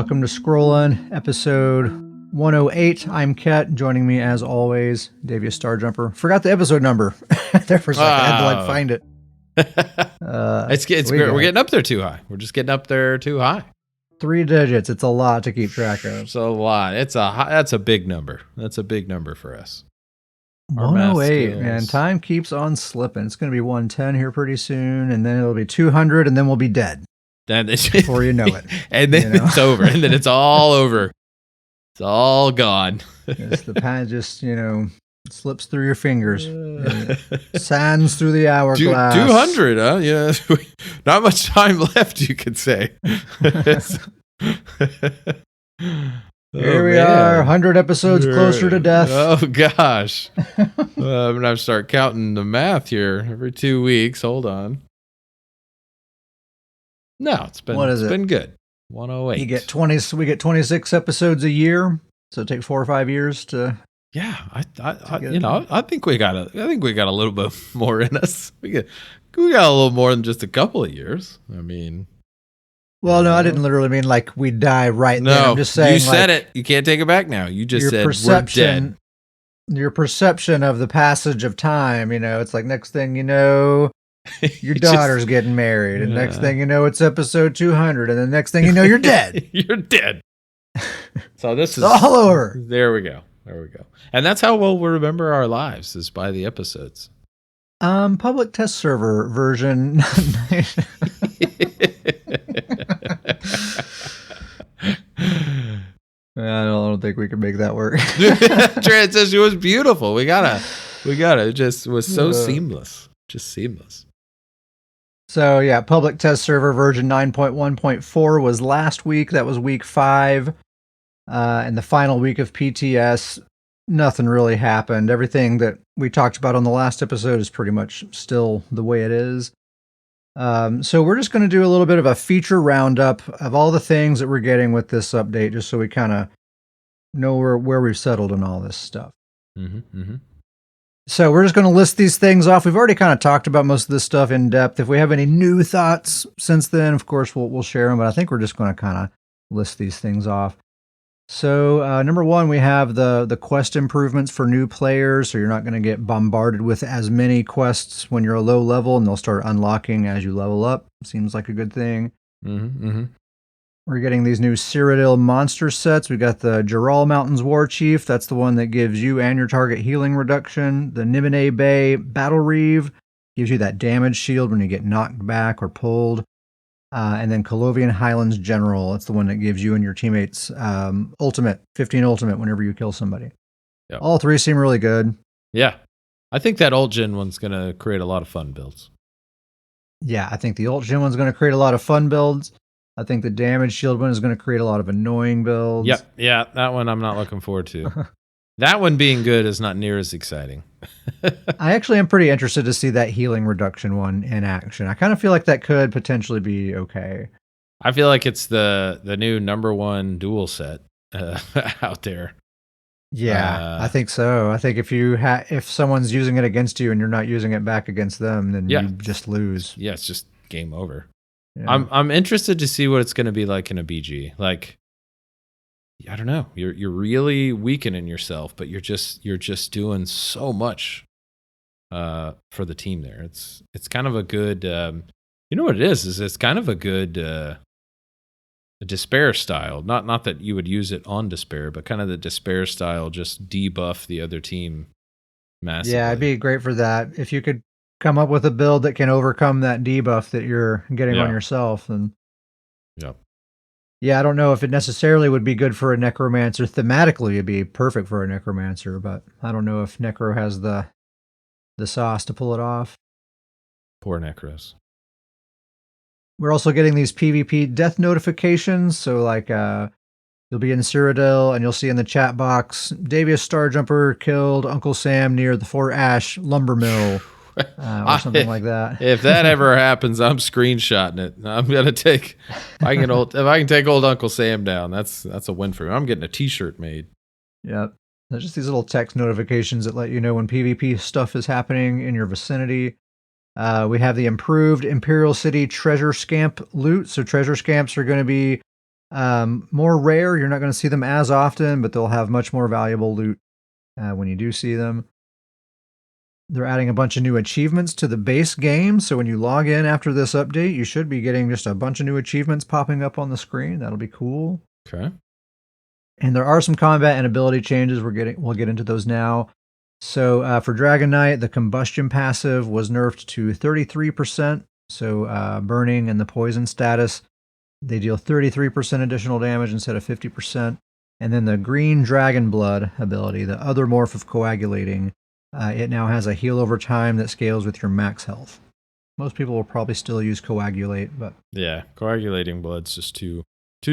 welcome to Scrollin', episode 108. I'm Ket. Joining me, as always, Davius Starjumper. Forgot the episode number there for a second. I had to find it. We're getting up there too high. We're just getting up there too high. 3 digits. It's a lot to keep track of. It's a lot. That's a big number. That's a big number for us. 108, man. Time keeps on slipping. It's going to be 110 here pretty soon, and then it'll be 200, and then we'll be dead. Before you know it. And then it's over. And then it's all over. It's all gone. The pen just, slips through your fingers. Sands through the hourglass. 200, huh? Yeah. Not much time left, you could say. Here we are, 100 episodes closer to death. Oh, gosh. I'm going to have to start counting the math here every 2 weeks. Hold on. No, it's been good. 108. We get 26 episodes a year, so it takes 4 or 5 years to. Yeah, I think we got a little bit more in us. We got a little more than just a couple of years. I mean. Well, no, I didn't literally mean like we die right then. I'm just saying. You said it. You can't take it back now. You just said we're dead. Your perception of the passage of time, it's like next thing you know, your daughter's getting married, and next thing you know, it's episode 200, and the next thing you know, you're dead. You're dead. So this is all over. There we go. And that's how we'll remember our lives, is by the episodes. Public test server version. I don't think we can make that work. Transition was beautiful. We gotta. It just was so seamless. Just seamless. So yeah, public test server version 9.1.4 was last week. That was week 5. And the final week of PTS, nothing really happened. Everything that we talked about on the last episode is pretty much still the way it is. So we're just going to do a little bit of a feature roundup of all the things that we're getting with this update, just so we kind of know where we've settled and all this stuff. So we're just going to list these things off. We've already kind of talked about most of this stuff in depth. If we have any new thoughts since then, of course, we'll share them. But I think we're just going to kind of list these things off. So number 1, we have the quest improvements for new players. So you're not going to get bombarded with as many quests when you're a low level, and they'll start unlocking as you level up. Seems like a good thing. We're getting these new Cyrodiil monster sets. We got the Jural Mountains War Chief. That's the one that gives you and your target healing reduction. The Nimine Bay Battle Reeve gives you that damage shield when you get knocked back or pulled. And then Colovian Highlands General. It's the one that gives you and your teammates ultimate, 15 ultimate whenever you kill somebody. Yep. All 3 seem really good. Yeah. I think that Ult Gen one's going to create a lot of fun builds. Yeah, I think the Ult Gen one's going to create a lot of fun builds. I think the damage shield one is going to create a lot of annoying builds. Yep. Yeah, that one I'm not looking forward to. That one being good is not near as exciting. I actually am pretty interested to see that healing reduction one in action. I kind of feel like that could potentially be okay. I feel like it's the new number 1 duel set out there. Yeah, I think so. I think if someone's using it against you and you're not using it back against them, then you just lose. Yeah, it's just game over. Yeah. I'm interested to see what it's going to be like in a BG. Like, I don't know. You're really weakening yourself, but you're just doing so much for the team there. It's kind of a good. You know what it is? It's kind of a good a despair style. Not that you would use it on despair, but kind of the despair style. Just debuff the other team massively. Yeah, it'd be great for that if you could come up with a build that can overcome that debuff that you're getting on yourself. And yeah, I don't know if it necessarily would be good for a necromancer. Thematically, it'd be perfect for a necromancer, but I don't know if Necro has the sauce to pull it off. Poor Necros. We're also getting these PvP death notifications. So like you'll be in Cyrodiil and you'll see in the chat box, Davius Starjumper killed Uncle Sam near the Fort Ash lumber mill. Or something like that. If that ever happens, I'm screenshotting it. I'm gonna take. If I can take old Uncle Sam down, that's a win for me. I'm getting a T-shirt made. Yep. There's just these little text notifications that let you know when PvP stuff is happening in your vicinity. We have the improved Imperial City Treasure Scamp loot. So treasure scamps are going to be More rare, you're not going to see them as often, but they'll have much more valuable loot when you do see them. They're adding a bunch of new achievements to the base game, so when you log in after this update, you should be getting just a bunch of new achievements popping up on the screen. That'll be cool. Okay. And there are some combat and ability changes. We'll get into those now. So for Dragon Knight, the combustion passive was nerfed to 33%. So burning and the poison status, they deal 33% additional damage instead of 50%. And then the green dragon blood ability, the other morph of coagulating, it now has a heal over time that scales with your max health. Most people will probably still use coagulate, but yeah, coagulating blood's just too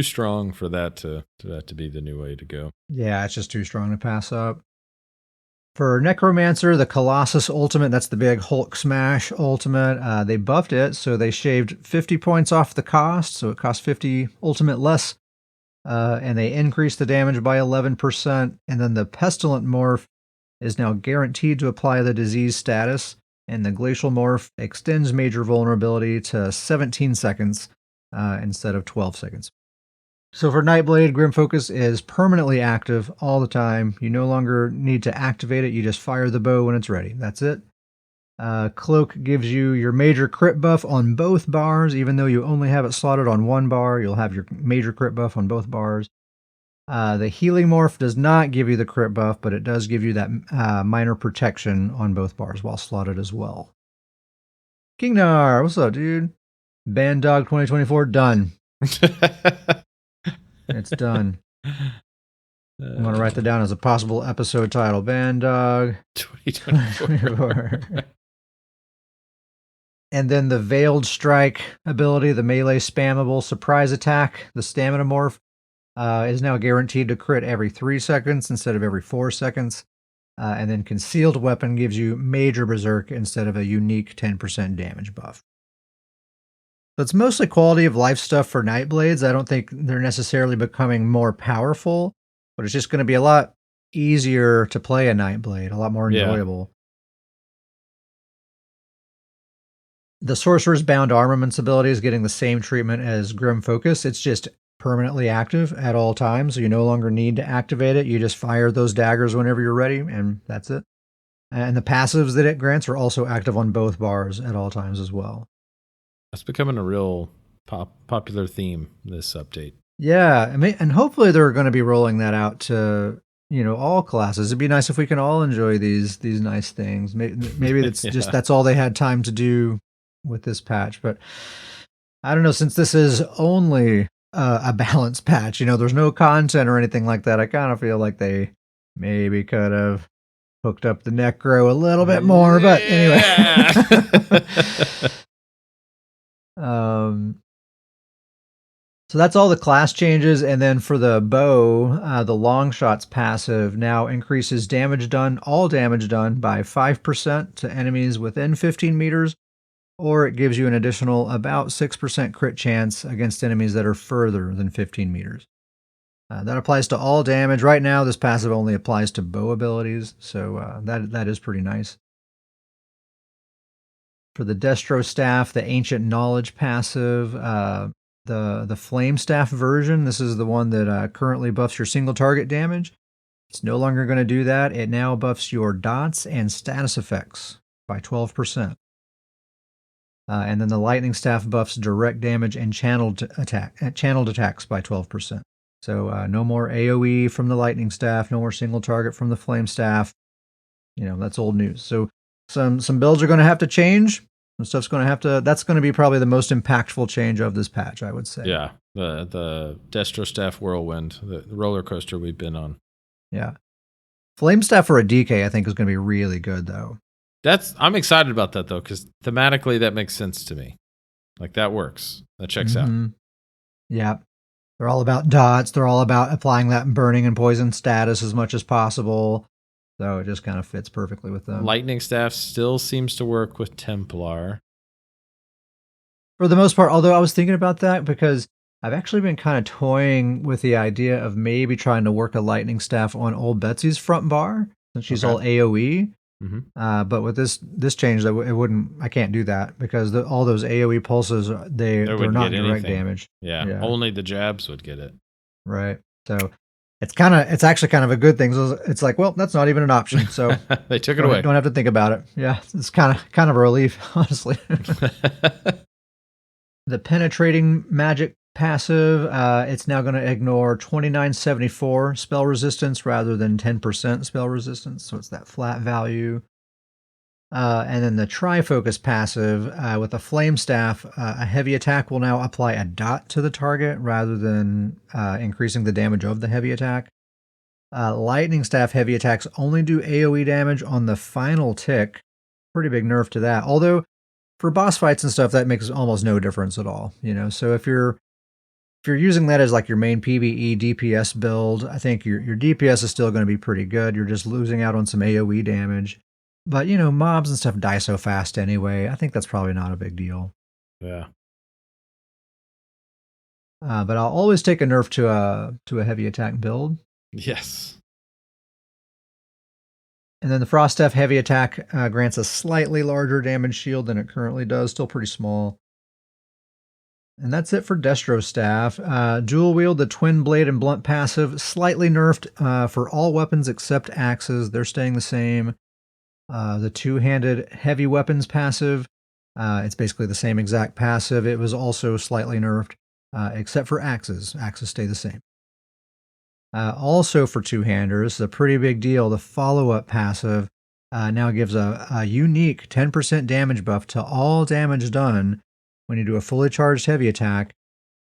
strong for that to be the new way to go. Yeah, it's just too strong to pass up. For Necromancer, the Colossus ultimate, that's the big Hulk smash ultimate. They buffed it, so they shaved 50 points off the cost, so it costs 50 ultimate less. And they increased the damage by 11%. And then the Pestilent morph is now guaranteed to apply the disease status, and the Glacial morph extends major vulnerability to 17 seconds instead of 12 seconds. So for Nightblade, Grim Focus is permanently active all the time. You no longer need to activate it. You just fire the bow when it's ready. That's it. Cloak gives you your major crit buff on both bars. Even though you only have it slotted on one bar, you'll have your major crit buff on both bars. The Healing Morph does not give you the crit buff, but it does give you that minor protection on both bars while slotted as well. Kingnar, what's up, dude? Bandog 2024, done. It's done. I'm going to write that down as a possible episode title. Bandog 2024. And then the Veiled Strike ability, the melee spammable surprise attack, the Stamina Morph, is now guaranteed to crit every 3 seconds instead of every 4 seconds. And then Concealed Weapon gives you Major Berserk instead of a unique 10% damage buff. So it's mostly quality of life stuff for Nightblades. I don't think they're necessarily becoming more powerful, but it's just going to be a lot easier to play a Nightblade, a lot more enjoyable. Yeah. The Sorcerer's Bound Armaments ability is getting the same treatment as Grim Focus. It's just permanently active at all times, so you no longer need to activate it. You just fire those daggers whenever you're ready, and that's it. And the passives that it grants are also active on both bars at all times as well. That's becoming a real popular theme, this update. Yeah, and hopefully they're going to be rolling that out to, all classes. It'd be nice if we can all enjoy these nice things. Maybe it's Yeah. just that's all they had time to do with this patch. But I don't know, since this is only a balance patch, there's no content or anything like that. I kind of feel like they maybe could have hooked up the Necro a little bit more. But anyway. So that's all the class changes, and then for the bow, the long shots passive now increases all damage done by 5% to enemies within 15 meters, or it gives you an additional about 6% crit chance against enemies that are further than 15 meters. That applies to all damage. Right now, this passive only applies to bow abilities, so that is pretty nice. For the Destro Staff, the Ancient Knowledge passive, the Flame Staff version, this is the one that currently buffs your single target damage. It's no longer going to do that. It now buffs your dots and status effects by 12%. And then the Lightning Staff buffs direct damage and channeled attacks by 12%. So no more AoE from the Lightning Staff, no more single target from the Flame Staff. That's old news. So some builds are going to have to change. Some stuff's going to have to. That's going to be probably the most impactful change of this patch, I would say. Yeah, the Destro Staff whirlwind, the roller coaster we've been on. Yeah, Flame Staff for a DK, I think, is going to be really good, though. I'm excited about that though, because thematically that makes sense to me. Like that works. That checks out. Yeah, they're all about dots. They're all about applying that burning and poison status as much as possible. So it just kind of fits perfectly with them. Lightning Staff still seems to work with Templar. For the most part, although I was thinking about that because I've actually been kind of toying with the idea of maybe trying to work a Lightning Staff on old Betsy's front bar, since she's all AoE. But with this change, it wouldn't. I can't do that because all those AOE pulses, they're not direct damage. Yeah, only the jabs would get it. Right. So it's actually kind of a good thing. So it's like, well, that's not even an option. So they took it away. Don't have to think about it. Yeah, it's kind of a relief, honestly. The penetrating magic passive, it's now going to ignore 2974 spell resistance rather than 10% spell resistance. So it's that flat value. And then the Trifocus passive, with a Flame Staff, a heavy attack will now apply a dot to the target rather than increasing the damage of the heavy attack. Lightning Staff heavy attacks only do AoE damage on the final tick. Pretty big nerf to that. Although for boss fights and stuff, that makes almost no difference at all. So if you're using that as like your main PvE DPS build, I think your DPS is still going to be pretty good. You're just losing out on some AoE damage. But, mobs and stuff die so fast anyway. I think that's probably not a big deal. Yeah. But I'll always take a nerf to a heavy attack build. Yes. And then the Frost Staff heavy attack grants a slightly larger damage shield than it currently does. Still pretty small. And that's it for Destro Staff. Dual wield, the Twin Blade and Blunt passive, slightly nerfed for all weapons except axes. They're staying the same. The two-handed heavy weapons passive, it's basically the same exact passive. It was also slightly nerfed, except for axes. Axes stay the same. Also for two-handers, the pretty big deal, the follow-up passive now gives a unique 10% damage buff to all damage done when you do a fully charged heavy attack.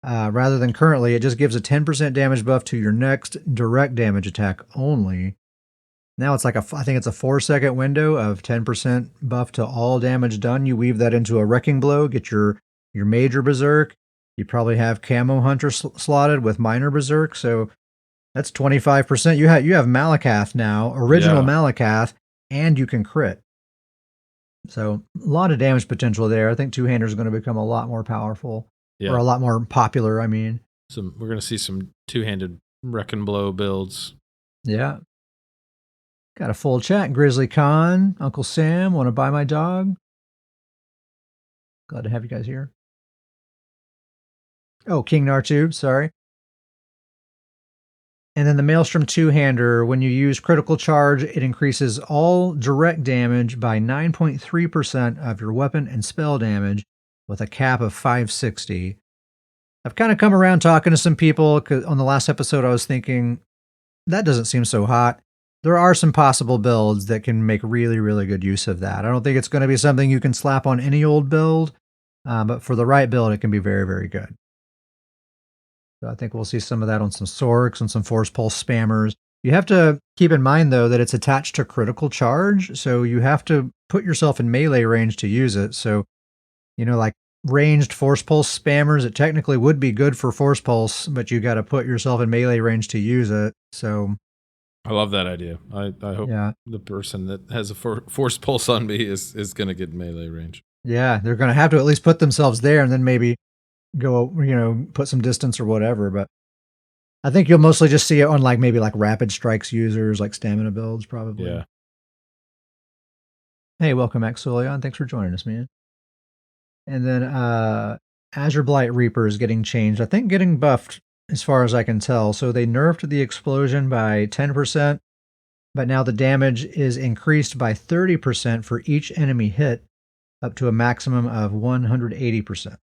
Rather than currently, it just gives a 10% damage buff to your next direct damage attack only. Now it's like I think it's a 4-second window of 10% buff to all damage done. You weave that into a Wrecking Blow, get your major berserk. You probably have Camo Hunter slotted with minor berserk, so that's 25%. You have Malakath now, original Malakath, and you can crit. So a lot of damage potential there. I think two-hander is going to become a lot more powerful, or a lot more popular. I mean, we're going to see some two-handed Wrecking Blow builds. Yeah. Got a full chat. Grizzly Khan, Uncle Sam, want to buy my dog? Glad to have you guys here. Oh, King Nartube, sorry. And then the Maelstrom two-hander, when you use critical charge, it increases all direct damage by 9.3% of your weapon and spell damage with a cap of 560. I've kind of come around talking to some people, 'cause on the last episode I was thinking, that doesn't seem so hot. There are some possible builds that can make really, really good use of that. I don't think it's going to be something you can slap on any old build, but for the right build, it can be very, very good. So I think we'll see some of that on some Sorks and some Force Pulse spammers. You have to keep in mind, though, that it's attached to critical charge, so you have to put yourself in melee range to use it. So, like ranged Force Pulse spammers, it technically would be good for Force Pulse, but you got to put yourself in melee range to use it. So I love that idea. I hope the person that has a Force Pulse on me is going to get melee range. Yeah, they're going to have to at least put themselves there and then maybe go, put some distance or whatever. But I think you'll mostly just see it on maybe rapid strikes users, like stamina builds, probably. Yeah. Hey, welcome, Axolion. Thanks for joining us, man. And then Azure Blight Reaper is getting changed. I think getting buffed, as far as I can tell. So they nerfed the explosion by 10%, but now the damage is increased by 30% for each enemy hit, up to a maximum of 180%.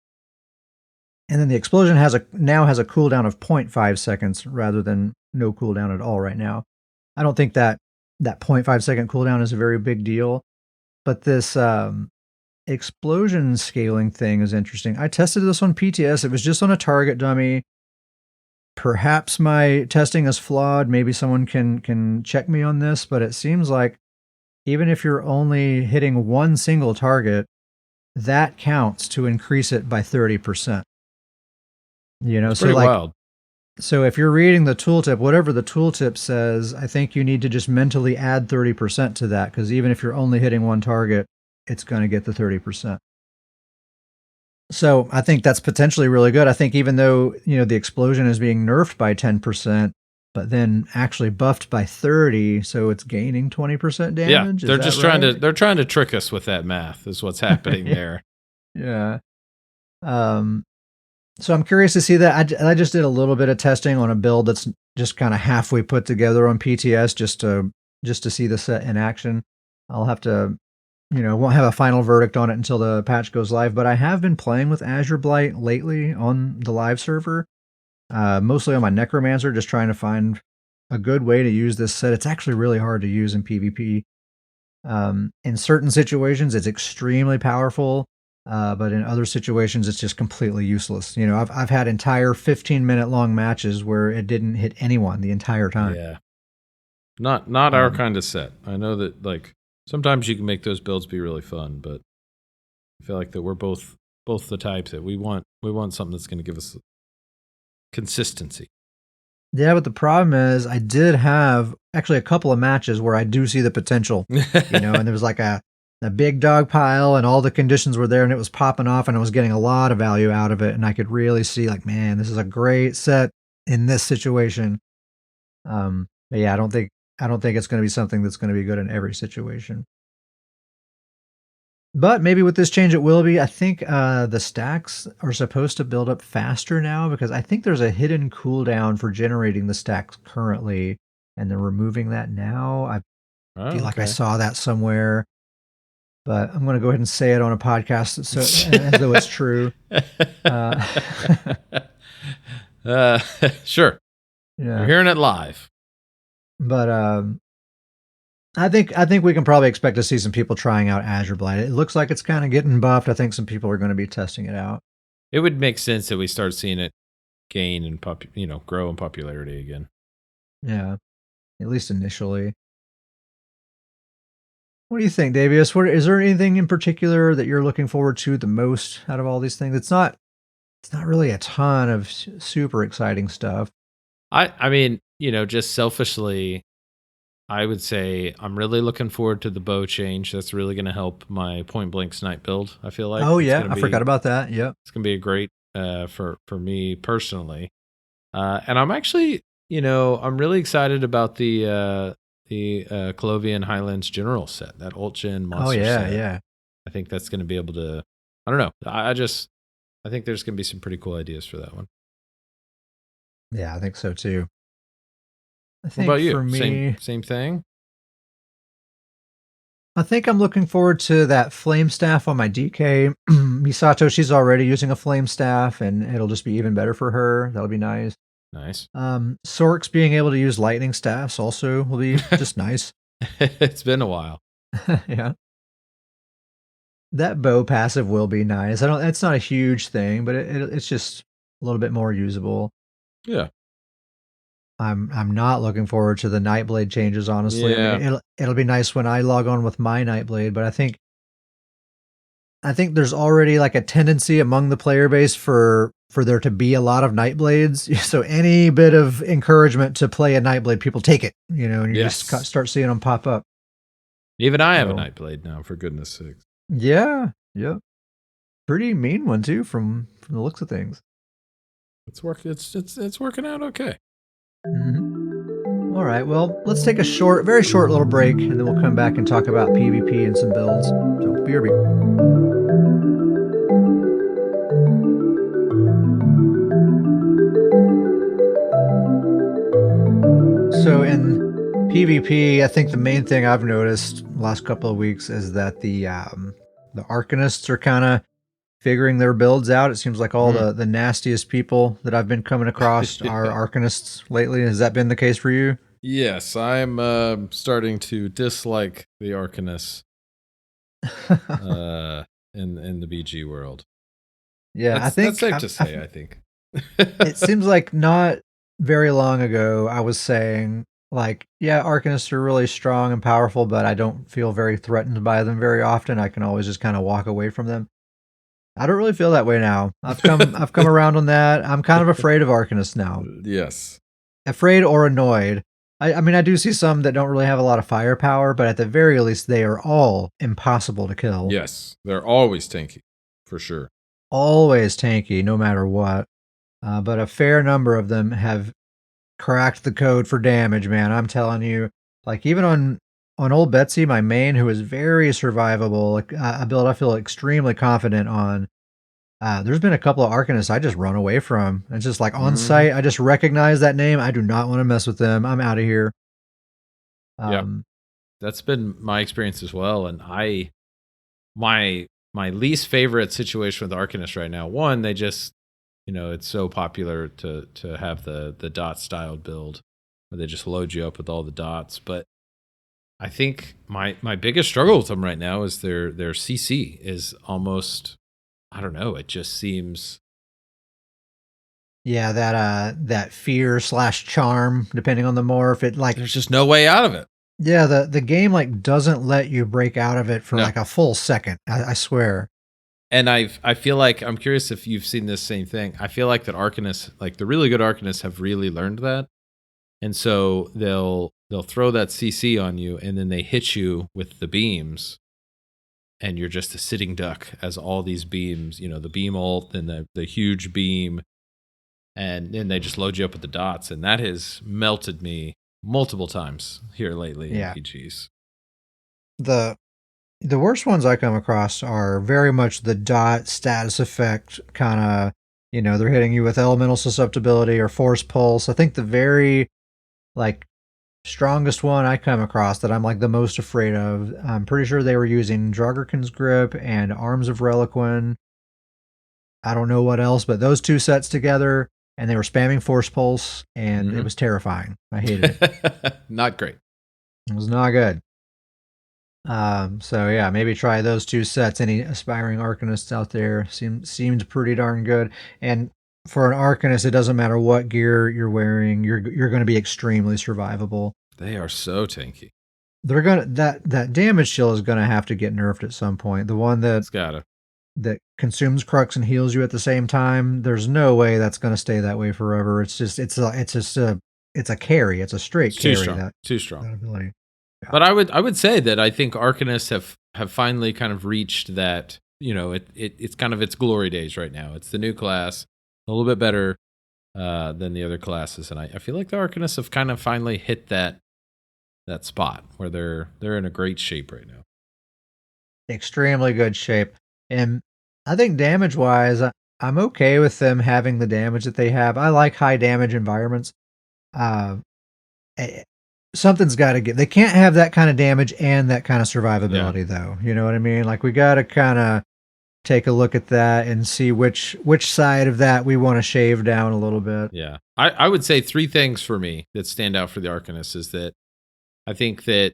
And then the explosion now has a cooldown of 0.5 seconds rather than no cooldown at all right now. I don't think that 0.5 second cooldown is a very big deal, but this explosion scaling thing is interesting. I tested this on PTS. It was just on a target dummy. Perhaps my testing is flawed. Maybe someone can check me on this, but it seems like even if you're only hitting one single target, that counts to increase it by 30%. It's pretty wild. So if you're reading the tooltip, whatever the tooltip says, I think you need to just mentally add 30% to that, because even if you're only hitting one target, it's going to get the 30%. So I think that's potentially really good. I think even though, the explosion is being nerfed by 10%, but then actually buffed by 30, so it's gaining 20% damage. they're Is just that trying to right? they're trying to trick us with that math. Is what's happening there. Yeah. Um, so I'm curious to see that. I just did a little bit of testing on a build that's just kind of halfway put together on PTS just to see the set in action. I'll have to, won't have a final verdict on it until the patch goes live. But I have been playing with Azure Blight lately on the live server, mostly on my Necromancer, just trying to find a good way to use this set. It's actually really hard to use in PvP. In certain situations, it's extremely powerful. But in other situations, it's just completely useless. I've had entire 15-minute long matches where it didn't hit anyone the entire time. Yeah, not our kind of set. I know that like sometimes you can make those builds be really fun, but I feel like that we're both the types that we want something that's going to give us consistency. Yeah, but the problem is I did have actually a couple of matches where I do see the potential, and there was like a big dog pile and all the conditions were there and it was popping off and I was getting a lot of value out of it. And I could really see like, man, this is a great set in this situation. But yeah, I don't think it's going to be something that's going to be good in every situation. But maybe with this change it will be. I think the stacks are supposed to build up faster now because I think there's a hidden cooldown for generating the stacks currently and they're removing that now. I feel like I saw that somewhere. But I'm going to go ahead and say it on a podcast as though it's true. Sure. Yeah. You're hearing it live. But I think we can probably expect to see some people trying out Azure Blight. It looks like it's kind of getting buffed. I think some people are going to be testing it out. It would make sense that we start seeing it gain and grow in popularity again. Yeah, at least initially. What do you think, Davius? Is there anything in particular that you're looking forward to the most out of all these things? It's not really a ton of super exciting stuff. I mean, just selfishly, I would say I'm really looking forward to the bow change. That's really going to help my point blank snipe build. I feel like. Oh yeah, I forgot about that. Yep, it's going to be a great for me personally, and I'm actually, I'm really excited about the Colovian Highlands General set, that ult gen monster set. Yeah. I think that's going to be able to. I don't know. I think there's going to be some pretty cool ideas for that one. Yeah, I think so too. What about you? For me, same thing. I think I'm looking forward to that flame staff on my DK. Misato, she's already using a flame staff, and it'll just be even better for her. That'll be nice. Nice. Sorks being able to use lightning staffs also will be just nice. It's been a while. Yeah. That bow passive will be nice. It's not a huge thing, but it's just a little bit more usable. Yeah. I'm not looking forward to the Nightblade changes, honestly. Yeah. I mean, it'll be nice when I log on with my Nightblade, but I think there's already like a tendency among the player base for there to be a lot of Nightblades. So any bit of encouragement to play a Nightblade, people take it, and you just start seeing them pop up. Even I have a Nightblade now, for goodness sakes. Yeah. Yep. Pretty mean one too, from the looks of things. It's working out okay. Mm-hmm. All right. Well, let's take a very short little break, and then we'll come back and talk about PvP and some builds. So, BRB. So in PvP, I think the main thing I've noticed last couple of weeks is that the Arcanists are kind of figuring their builds out. It seems like all the nastiest people that I've been coming across are Arcanists lately. Has that been the case for you? Yes, I'm starting to dislike the Arcanists in the BG world. Yeah, I think that's safe to say. I think it seems like not very long ago I was saying like, yeah, Arcanists are really strong and powerful, but I don't feel very threatened by them very often. I can always just kind of walk away from them. I don't really feel that way now. I've come around on that. I'm kind of afraid of Arcanists now. Yes. Afraid or annoyed. I mean, I do see some that don't really have a lot of firepower, but at the very least, they are all impossible to kill. Yes, they're always tanky, for sure. Always tanky, no matter what. But a fair number of them have cracked the code for damage, man. I'm telling you, like even on old Betsy, my main, who is very survivable, like a build I feel extremely confident on. There's been a couple of Arcanists I just run away from. It's just like on Mhm. sight, I just recognize that name. I do not want to mess with them. I'm out of here. Yeah, Um, that's been my experience as well. And my least favorite situation with Arcanist right now. One, they just, it's so popular to have the dot styled build where they just load you up with all the dots. But I think my biggest struggle with them right now is their CC is almost, I don't know, it just seems yeah, that fear slash charm, depending on the morph, it like there's just no way out of it. yeah, the game like doesn't let you break out of it for No. like a full second. I swear. And I feel like, I'm curious if you've seen this same thing. I feel like that Arcanists, like the really good Arcanists, have really learned that. And so they'll throw that CC on you, and then they hit you with the beams, and you're just a sitting duck as all these beams, the beam ult and the huge beam, and then they just load you up with the dots, and that has melted me multiple times here lately Yeah. in PGs. The worst ones I come across are very much the dot status effect kind of, they're hitting you with elemental susceptibility or force pulse. I think the very like strongest one I come across that I'm like the most afraid of, I'm pretty sure they were using Dragarkin's Grip and Arms of Reliquin. I don't know what else, but those two sets together, and they were spamming force pulse, and it was terrifying. I hated it. Not great. It was not good. So yeah, maybe try those two sets. Any aspiring Arcanists out there seemed pretty darn good. And for an Arcanist, it doesn't matter what gear you're wearing, you're going to be extremely survivable. They are so tanky. They're gonna that damage shield is gonna have to get nerfed at some point. The one It's gotta. that consumes Crux and heals you at the same time. There's no way that's gonna stay that way forever. It's a carry. It's a straight carry. Too strong. That ability. But I would say that I think Arcanists have finally kind of reached that, it's kind of its glory days right now. It's the new class, a little bit better than the other classes, and I feel like the Arcanists have kind of finally hit that spot where they're in a great shape right now. Extremely good shape. And I think damage wise, I'm okay with them having the damage that they have. I like high damage environments. Something's got to get. They can't have that kind of damage and that kind of survivability, though. You know what I mean? Like we got to kind of take a look at that and see which side of that we want to shave down a little bit. Yeah, I would say three things for me that stand out for the Arcanists is that I think that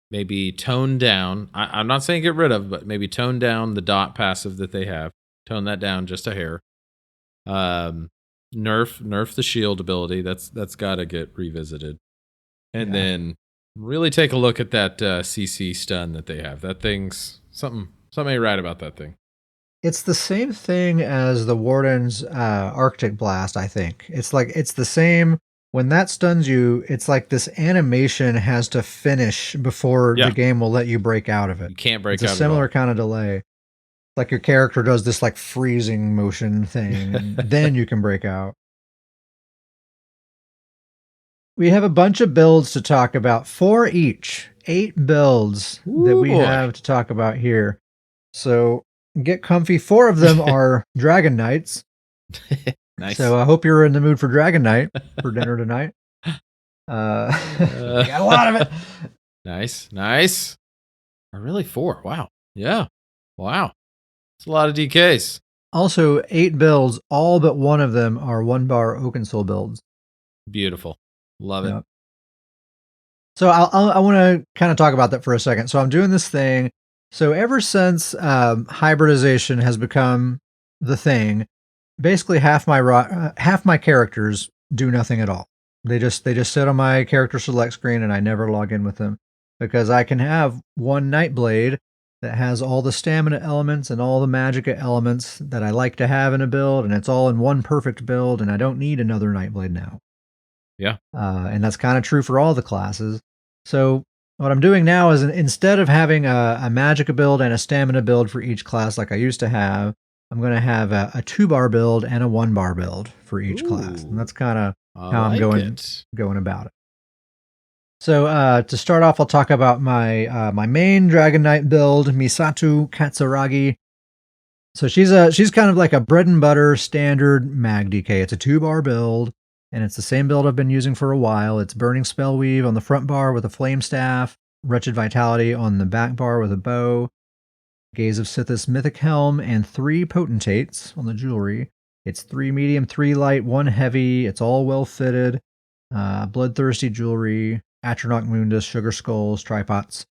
maybe tone down. I'm not saying get rid of, but maybe tone down the dot passive that they have. Tone that down just a hair. Nerf the shield ability. That's got to get revisited. And then really take a look at that CC stun that they have. That thing's something ain't right about that thing. It's the same thing as the Warden's Arctic Blast, I think. It's the same. When that stuns you, it's like this animation has to finish before the game will let you break out of it. You can't break out. It's a similar kind of delay. Like your character does this like freezing motion thing, and then you can break out. We have a bunch of builds to talk about, 4 each, 8 builds that we have to talk about here. So get comfy. 4 of them are Dragon Knights. Nice. So I hope you're in the mood for Dragon Knight for dinner tonight. Got a lot of it. Nice. Or really 4. Wow. Yeah. Wow. It's a lot of DKs. Also, 8 builds. All but one of them are 1-bar Oakensoul builds. Beautiful. Love it. So I want to kind of talk about that for a second. So I'm doing this thing. So ever since hybridization has become the thing, basically half my characters do nothing at all. They just sit on my character select screen, and I never log in with them because I can have one Nightblade that has all the stamina elements and all the magicka elements that I like to have in a build, and it's all in one perfect build, and I don't need another Nightblade now. Yeah. And that's kind of true for all the classes. So what I'm doing now is instead of having a magicka build and a stamina build for each class like I used to have, I'm going to have a 2-bar build and a 1-bar build for each class. And that's kind of I how I'm like going it. about it. So to start off, I'll talk about my main Dragon Knight build, Misato Katsuragi. So she's kind of like a bread and butter standard mag DK. It's a 2-bar build, and it's the same build I've been using for a while. It's Burning Spell Weave on the front bar with a flame staff, Wretched Vitality on the back bar with a bow, Gaze of Sithis Mythic Helm, and 3 Potentates on the jewelry. It's 3 medium, 3 light, 1 heavy. It's all well fitted. Bloodthirsty jewelry, Atronach Mundus, Sugar Skulls, Tripods.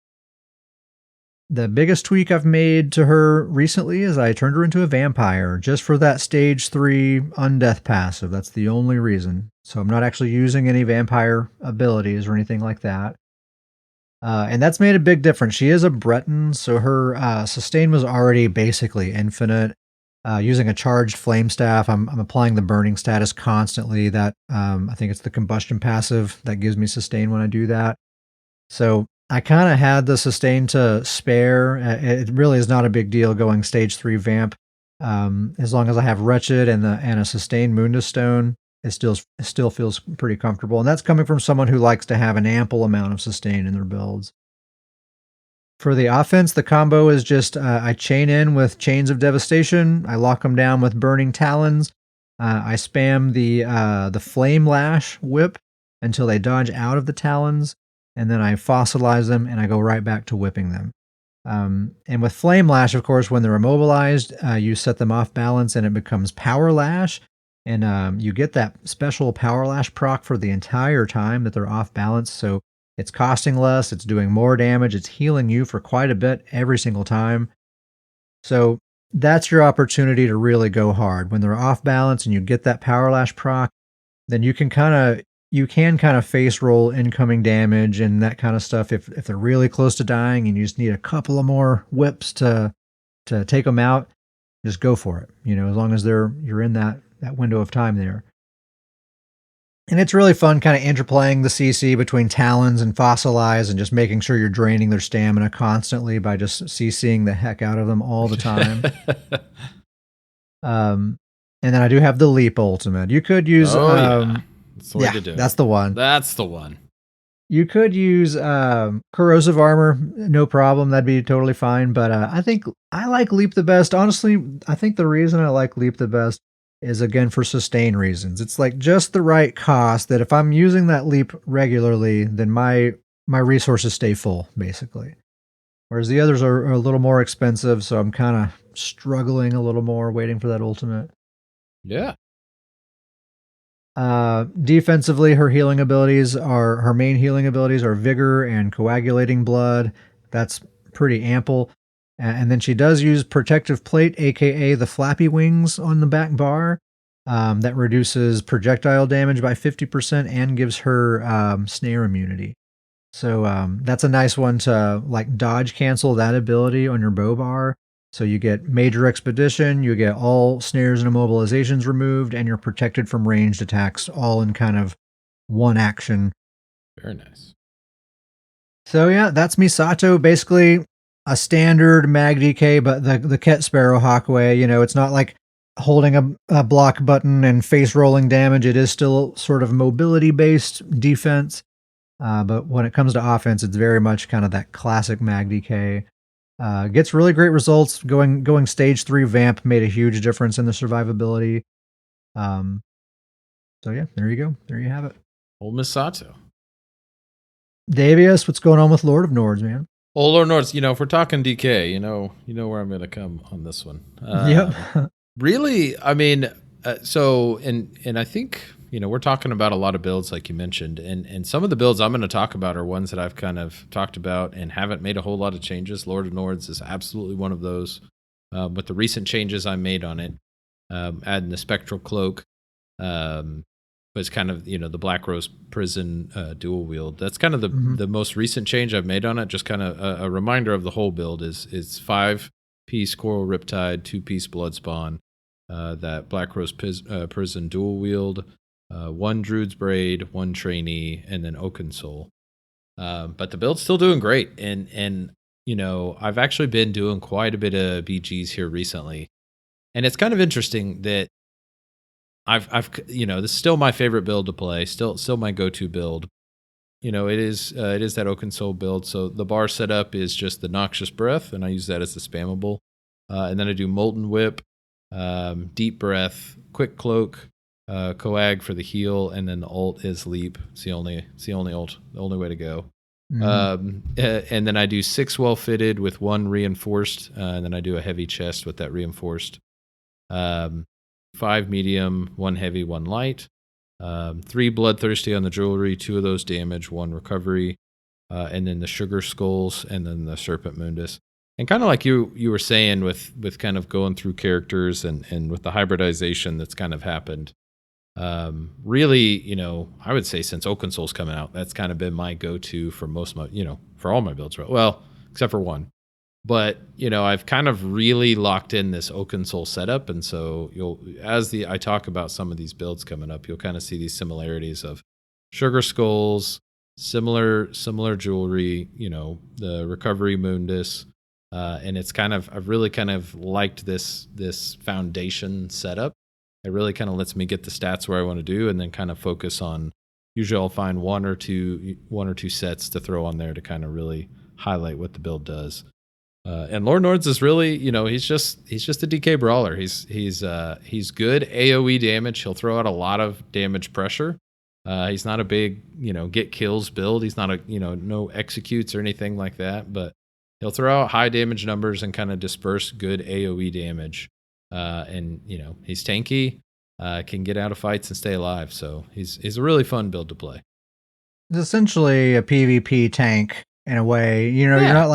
The biggest tweak I've made to her recently is I turned her into a vampire just for that stage 3 undeath passive. That's the only reason. So I'm not actually using any vampire abilities or anything like that. And that's made a big difference. She is a Breton, so her sustain was already basically infinite. Using a charged flame staff, I'm applying the burning status constantly. That I think it's the combustion passive that gives me sustain when I do that. So I kind of had the sustain to spare. It really is not a big deal going stage 3 vamp. As long as I have Wretched and a sustained Mundus Stone, it still feels pretty comfortable. And that's coming from someone who likes to have an ample amount of sustain in their builds. For the offense, the combo is just I chain in with Chains of Devastation. I lock them down with Burning Talons. I spam the Flame Lash whip until they dodge out of the Talons, and then I fossilize them and I go right back to whipping them. And with Flame Lash, of course, when they're immobilized, you set them off balance and it becomes Power Lash. And you get that special Power Lash proc for the entire time that they're off balance. So it's costing less, it's doing more damage, it's healing you for quite a bit every single time. So that's your opportunity to really go hard. When they're off balance and you get that Power Lash proc, then you can kind of face roll incoming damage and that kind of stuff. If they're really close to dying and you just need a couple of more whips to take them out, just go for it. As long as you're in that window of time there. And it's really fun kind of interplaying the CC between Talons and Fossilize and just making sure you're draining their stamina constantly by just CCing the heck out of them all the time. And then I do have the Leap Ultimate. You could use... That's the way to do it. That's the one. That's the one. You could use Corrosive Armor, no problem. That'd be totally fine. But I think I like Leap the best. Honestly, I think the reason I like Leap the best is, again, for sustain reasons. It's like just the right cost that if I'm using that Leap regularly, then my resources stay full, basically. Whereas the others are a little more expensive, so I'm kind of struggling a little more waiting for that ultimate. Yeah. Defensively, her main healing abilities are Vigor and Coagulating Blood. That's pretty ample. And then she does use Protective Plate, aka the Flappy Wings on the back bar. That reduces projectile damage by 50% and gives her snare immunity. So that's a nice one to like dodge cancel that ability on your bow bar. So you get Major Expedition, you get all snares and immobilizations removed, and you're protected from ranged attacks all in kind of one action. Very nice. So yeah, that's Misato. Basically a standard mag DK, but the Ket Sparrowhawk way. It's not like holding a block button and face rolling damage. It is still sort of mobility based defense. But when it comes to offense, it's very much kind of that classic mag DK. Gets really great results. Going stage 3 vamp made a huge difference in the survivability. So yeah, there you go. There you have it. Old Misato. Davius, what's going on with Lord of Nords, man? Old Lord of Nords, if we're talking DK, you know where I'm going to come on this one. Yep. Really, I mean, and I think, we're talking about a lot of builds like you mentioned, and some of the builds I'm going to talk about are ones that I've kind of talked about and haven't made a whole lot of changes. Lord of Nords is absolutely one of those. With the recent changes I made on it, adding the Spectral Cloak, was kind of, the Black Rose Prison dual wield. That's kind of the most recent change I've made on it. Just kind of a reminder of the whole build is 5-piece Coral Riptide, 2-piece Bloodspawn, that Black Rose Prison dual wield, 1 Druid's Braid, 1 Trainee, and then Oaken Soul. But the build's still doing great. And I've actually been doing quite a bit of BGs here recently. And it's kind of interesting that this is still my favorite build to play. Still my go-to build. It is that Oaken Soul build. So the bar setup is just the Noxious Breath, and I use that as the spammable. And then I do Molten Whip, Deep Breath, Quick Cloak, Coag for the heal, and then the ult is Leap. It's the only ult, the only way to go. And then I do 6 well fitted with 1 reinforced, and then I do a heavy chest with that reinforced. 5 medium, 1 heavy, 1 light. 3 bloodthirsty on the jewelry, 2 of those damage, 1 recovery, and then the sugar skulls, and then the serpent mundus. And kind of like you were saying with kind of going through characters and with the hybridization that's kind of happened. Really, I would say since Oaken Soul's coming out, that's kind of been my go-to for most of my, for all my builds. Well, except for one. But, I've kind of really locked in this Oaken Soul setup. And so I talk about some of these builds coming up, you'll kind of see these similarities of sugar skulls, similar jewelry, the recovery mundus. And it's I've really kind of liked this foundation setup. It really kind of lets me get the stats where I want to do, and then kind of focus on, usually I'll find one or two sets to throw on there to kind of really highlight what the build does. And Lord Nords is really, he's just a DK brawler. He's good AoE damage. He'll throw out a lot of damage pressure. He's not a big, get kills build. He's not no executes or anything like that, but he'll throw out high damage numbers and kind of disperse good AoE damage. And he's tanky, can get out of fights and stay alive. So he's a really fun build to play. It's essentially a PvP tank in a way. You're not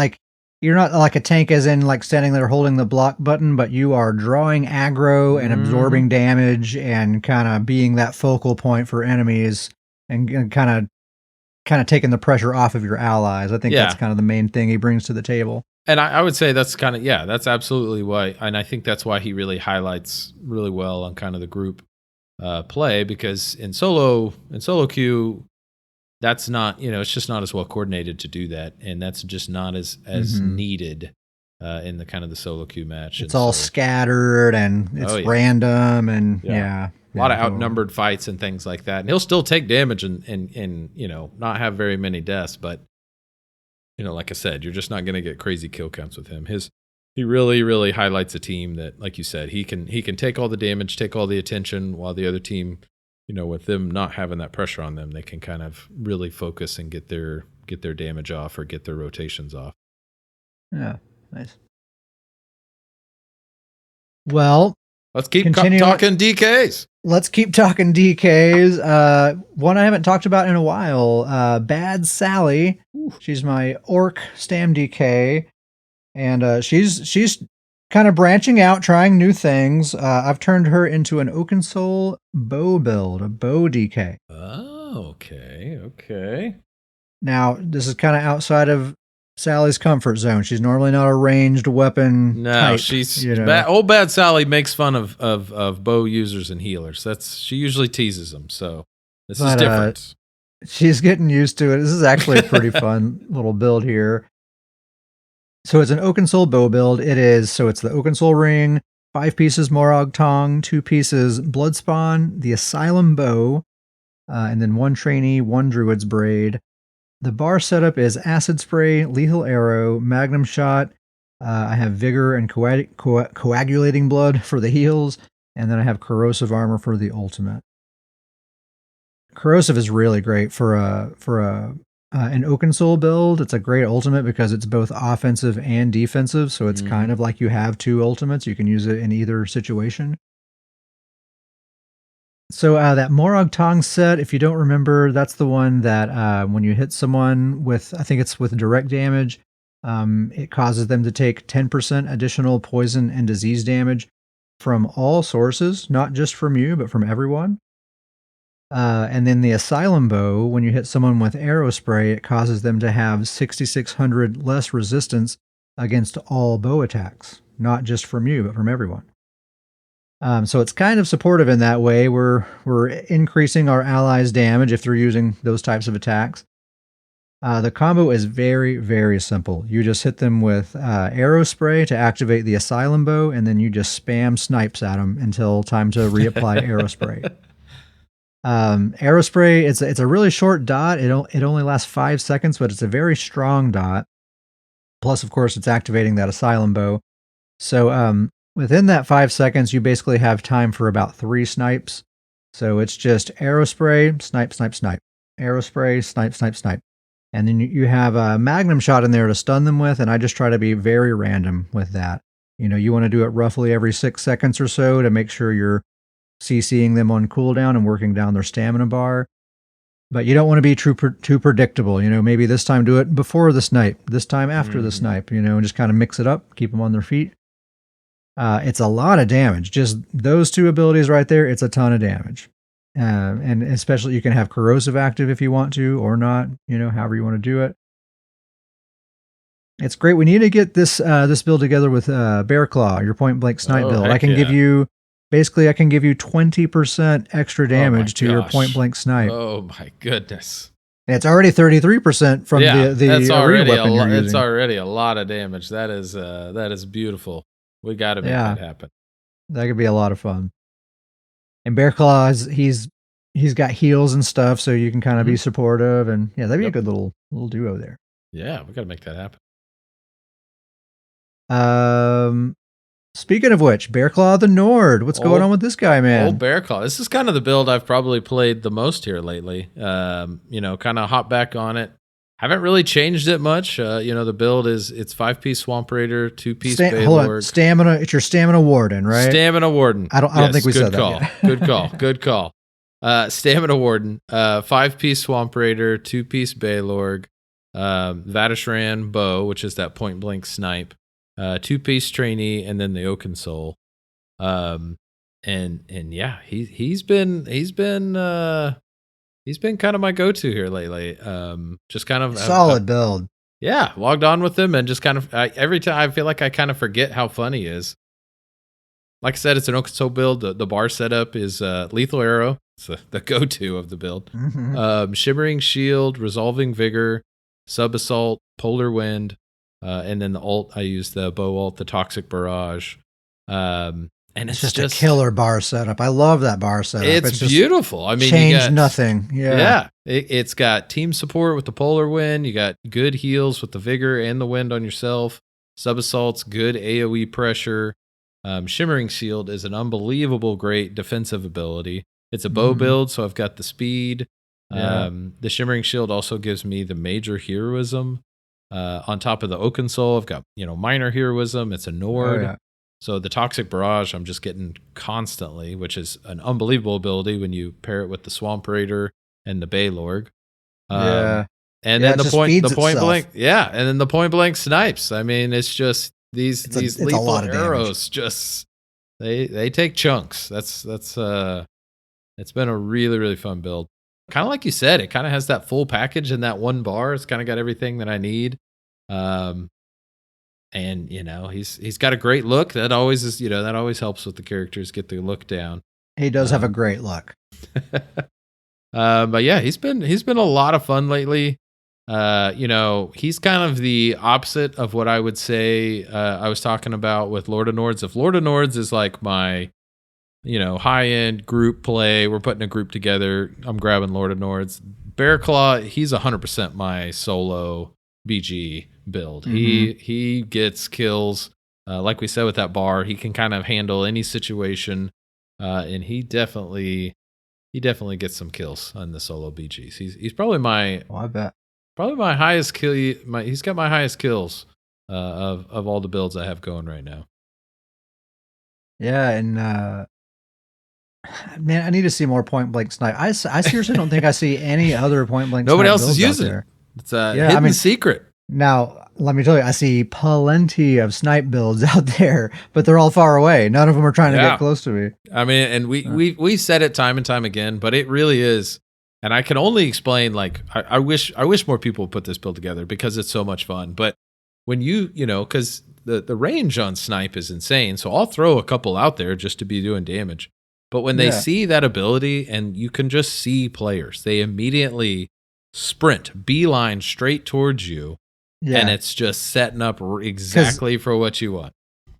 like a tank as in like standing there holding the block button, but you are drawing aggro and absorbing damage and kind of being that focal point for enemies and kind of taking the pressure off of your allies. I think that's kind of the main thing he brings to the table. And I would say that's that's absolutely why. And I think that's why he really highlights really well on kind of the group play, because in solo queue, that's not, it's just not as well coordinated to do that. And that's just not as needed in the kind of the solo queue match. It's all scattered and it's random and a lot of outnumbered fights and things like that. And he'll still take damage and not have very many deaths, but like I said, you're just not going to get crazy kill counts with him. He really, really highlights a team that, like you said, he can take all the damage, take all the attention, while the other team, with them not having that pressure on them, they can kind of really focus and get their damage off or get their rotations off. Yeah, nice. Well, let's keep talking DKs. Let's keep talking DKs. One I haven't talked about in a while, Bad Sally. Ooh. She's my Orc Stam DK, and she's kind of branching out, trying new things. I've turned her into an Oaken Soul bow build, a bow DK. Oh, okay. Now, this is kind of outside of Sally's comfort zone. She's normally not a ranged weapon type, she's old Bad Sally makes fun of bow users and healers. She usually teases them. So this is different. She's getting used to it. This is actually a pretty fun little build here. So it's an Oaken Soul bow build. It's the Oaken Soul ring, 5 pieces Morag Tong, 2 pieces Bloodspawn, the Asylum bow, and then 1 trainee, 1 Druid's braid. The bar setup is Acid Spray, Lethal Arrow, Magnum Shot. I have Vigor and Coagulating Blood for the heals, and then I have Corrosive Armor for the ultimate. Corrosive is really great for an Oaken Soul build. It's a great ultimate because it's both offensive and defensive, so it's kind of like you have 2 ultimates. You can use it in either situation. So that Morag Tong set, if you don't remember, that's the one that when you hit someone with, I think it's with direct damage, it causes them to take 10% additional poison and disease damage from all sources, not just from you, but from everyone. And then the Asylum bow, when you hit someone with arrow spray, it causes them to have 6,600 less resistance against all bow attacks, not just from you, but from everyone. So it's kind of supportive in that way. We're increasing our allies' damage if they're using those types of attacks. The combo is very, very simple. You just hit them with arrow spray to activate the asylum bow, and then you just spam snipes at them until time to reapply arrow spray. Arrow spray, it's a really short dot. It only lasts 5 seconds, but it's a very strong dot. Plus, of course, it's activating that asylum bow. So within that 5 seconds, you basically have time for about 3 snipes. So it's just arrow spray, snipe, snipe, snipe. Arrow spray, snipe, snipe, snipe. And then you have a magnum shot in there to stun them with, and I just try to be very random with that. You want to do it roughly every 6 seconds or so to make sure you're CCing them on cooldown and working down their stamina bar. But you don't want to be too predictable. Maybe this time do it before the snipe, this time after the snipe, and just kind of mix it up, keep them on their feet. It's a lot of damage. Just those 2 abilities right there, it's a ton of damage. And especially you can have corrosive active if you want to, or not, however you want to do it. It's great. We need to get this build together with Bear Claw, your point blank snipe build. I can give you 20% extra damage to your point blank snipe. Oh my goodness. And it's already 33% from the arena weapon you're using. It's already a lot of damage. That is beautiful. We got to make that happen. That could be a lot of fun. And Bear Claw, he's got heals and stuff, so you can kind of be supportive, and that'd be a good little duo there. Yeah, we got to make that happen. Speaking of which, Bear Claw the Nord, what's going on with this guy, man? Old Bear Claw. This is kind of the build I've probably played the most here lately. Kind of hop back on it. Haven't really changed it much. The build it's 5-piece Swamp Raider, 2-piece Baylord. Hold on, stamina. It's your Stamina Warden, right? Stamina Warden. I don't think we said that yet. Good call. Stamina Warden, 5-piece Swamp Raider, 2-piece Baylord, Vatishran Bow, which is that point blank snipe, 2-piece Trainee, and then the Oaken Soul. And yeah, he's been kind of my go-to here lately. Just kind of solid build. Yeah, logged on with him and just kind of every time I feel like I kind of forget how fun he is. Like I said, it's an Oaken Soul build. The bar setup is Lethal Arrow. It's the go-to of the build. Shimmering Shield, Resolving Vigor, Sub Assault, Polar Wind, and then the ult. I use the bow ult, the Toxic Barrage. And it's just a killer bar setup. I love that bar setup. It's beautiful. I mean, change nothing. Yeah. It's got team support with the Polar Wind. You got good heals with the Vigor and the Wind on yourself. Sub Assault's good AoE pressure. Shimmering Shield is an unbelievable great defensive ability. It's a bow build, so I've got the speed. The Shimmering Shield also gives me the major heroism. On top of the Oaken Soul, I've got minor heroism. It's a Nord. Oh, yeah. So the Toxic Barrage I'm just getting constantly, which is an unbelievable ability when you pair it with the Swamp Raider and the Baylord. And then the point blank, and then the point blank snipes. I mean, it's just these lethal arrows just they take chunks. That's it's been a really, really fun build. Kind of like you said, it kind of has that full package in that one bar. It's kind of got everything that I need. And he's got a great look. That always is, that always helps with the characters, get the look down. He does have a great look. But yeah, he's been a lot of fun lately. He's kind of the opposite of what I would say I was talking about with Lord of Nords. If Lord of Nords is like my high-end group play, we're putting a group together, I'm grabbing Lord of Nords. Bear Claw, he's 100% my solo BG build. He gets kills. Like we said with that bar, he can kind of handle any situation. And he definitely gets some kills on the solo BGs. He's probably my highest kill. He's got my highest kills of all the builds I have going right now. Yeah, and man, I need to see more point blank snipe. I seriously don't think I see any other point blank. Nobody else is using it. It's a hidden secret. Now, let me tell you, I see plenty of snipe builds out there, but they're all far away. None of them are trying to get close to me. I mean, and we said it time and time again, but it really is. And I can only explain, like, I wish more people would put this build together because it's so much fun. But when because the range on snipe is insane, so I'll throw a couple out there just to be doing damage. But when they see that ability, and you can just see players, they immediately sprint, beeline straight towards you, and it's just setting up exactly for what you want.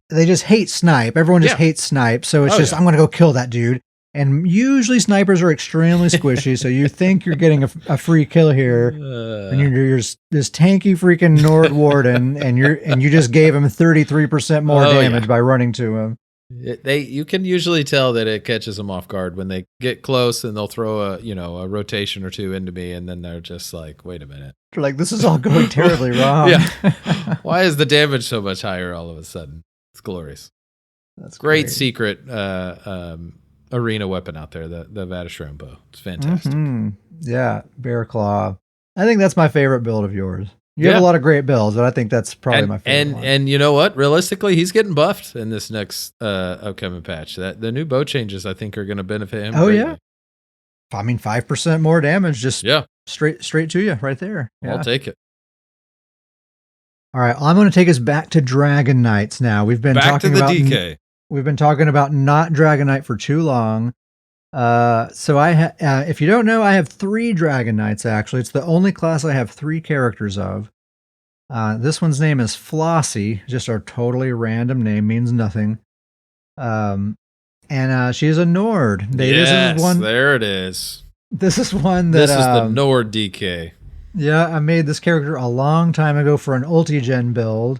They just hate snipe. Everyone just hates snipe, so it's I'm going to go kill that dude. And usually snipers are extremely squishy, so you think you're getting a free kill here, and you're this tanky freaking Nord Warden, and you just gave him 33% more damage by running to him. You can usually tell that it catches them off guard when they get close, and they'll throw a rotation or two into me, and then they're just like, "Wait a minute!" They're like, "This is all going terribly wrong." Why is the damage so much higher all of a sudden? It's glorious. That's great secret arena weapon out there, the Vateshran bow. It's fantastic. Mm-hmm. Yeah, Bear Claw. I think that's my favorite build of yours. You have a lot of great builds, but I think that's probably my favorite one. And you know what? Realistically, he's getting buffed in this next upcoming patch. That the new bow changes, I think, are going to benefit him. Oh, yeah. I mean, 5% more damage, just straight to you right there. Yeah. I'll take it. All right, I'm going to take us back to Dragon Knights now. We've been talking about DK. We've been talking about not Dragon Knight for too long. So if you don't know, I have 3 Dragon Knights, actually. It's the only class I have 3 characters of. This one's name is Flossie, just a totally random name, means nothing. And she's a Nord. There it is. This is one that... This is the Nord DK. Yeah, I made this character a long time ago for an Ultigen build.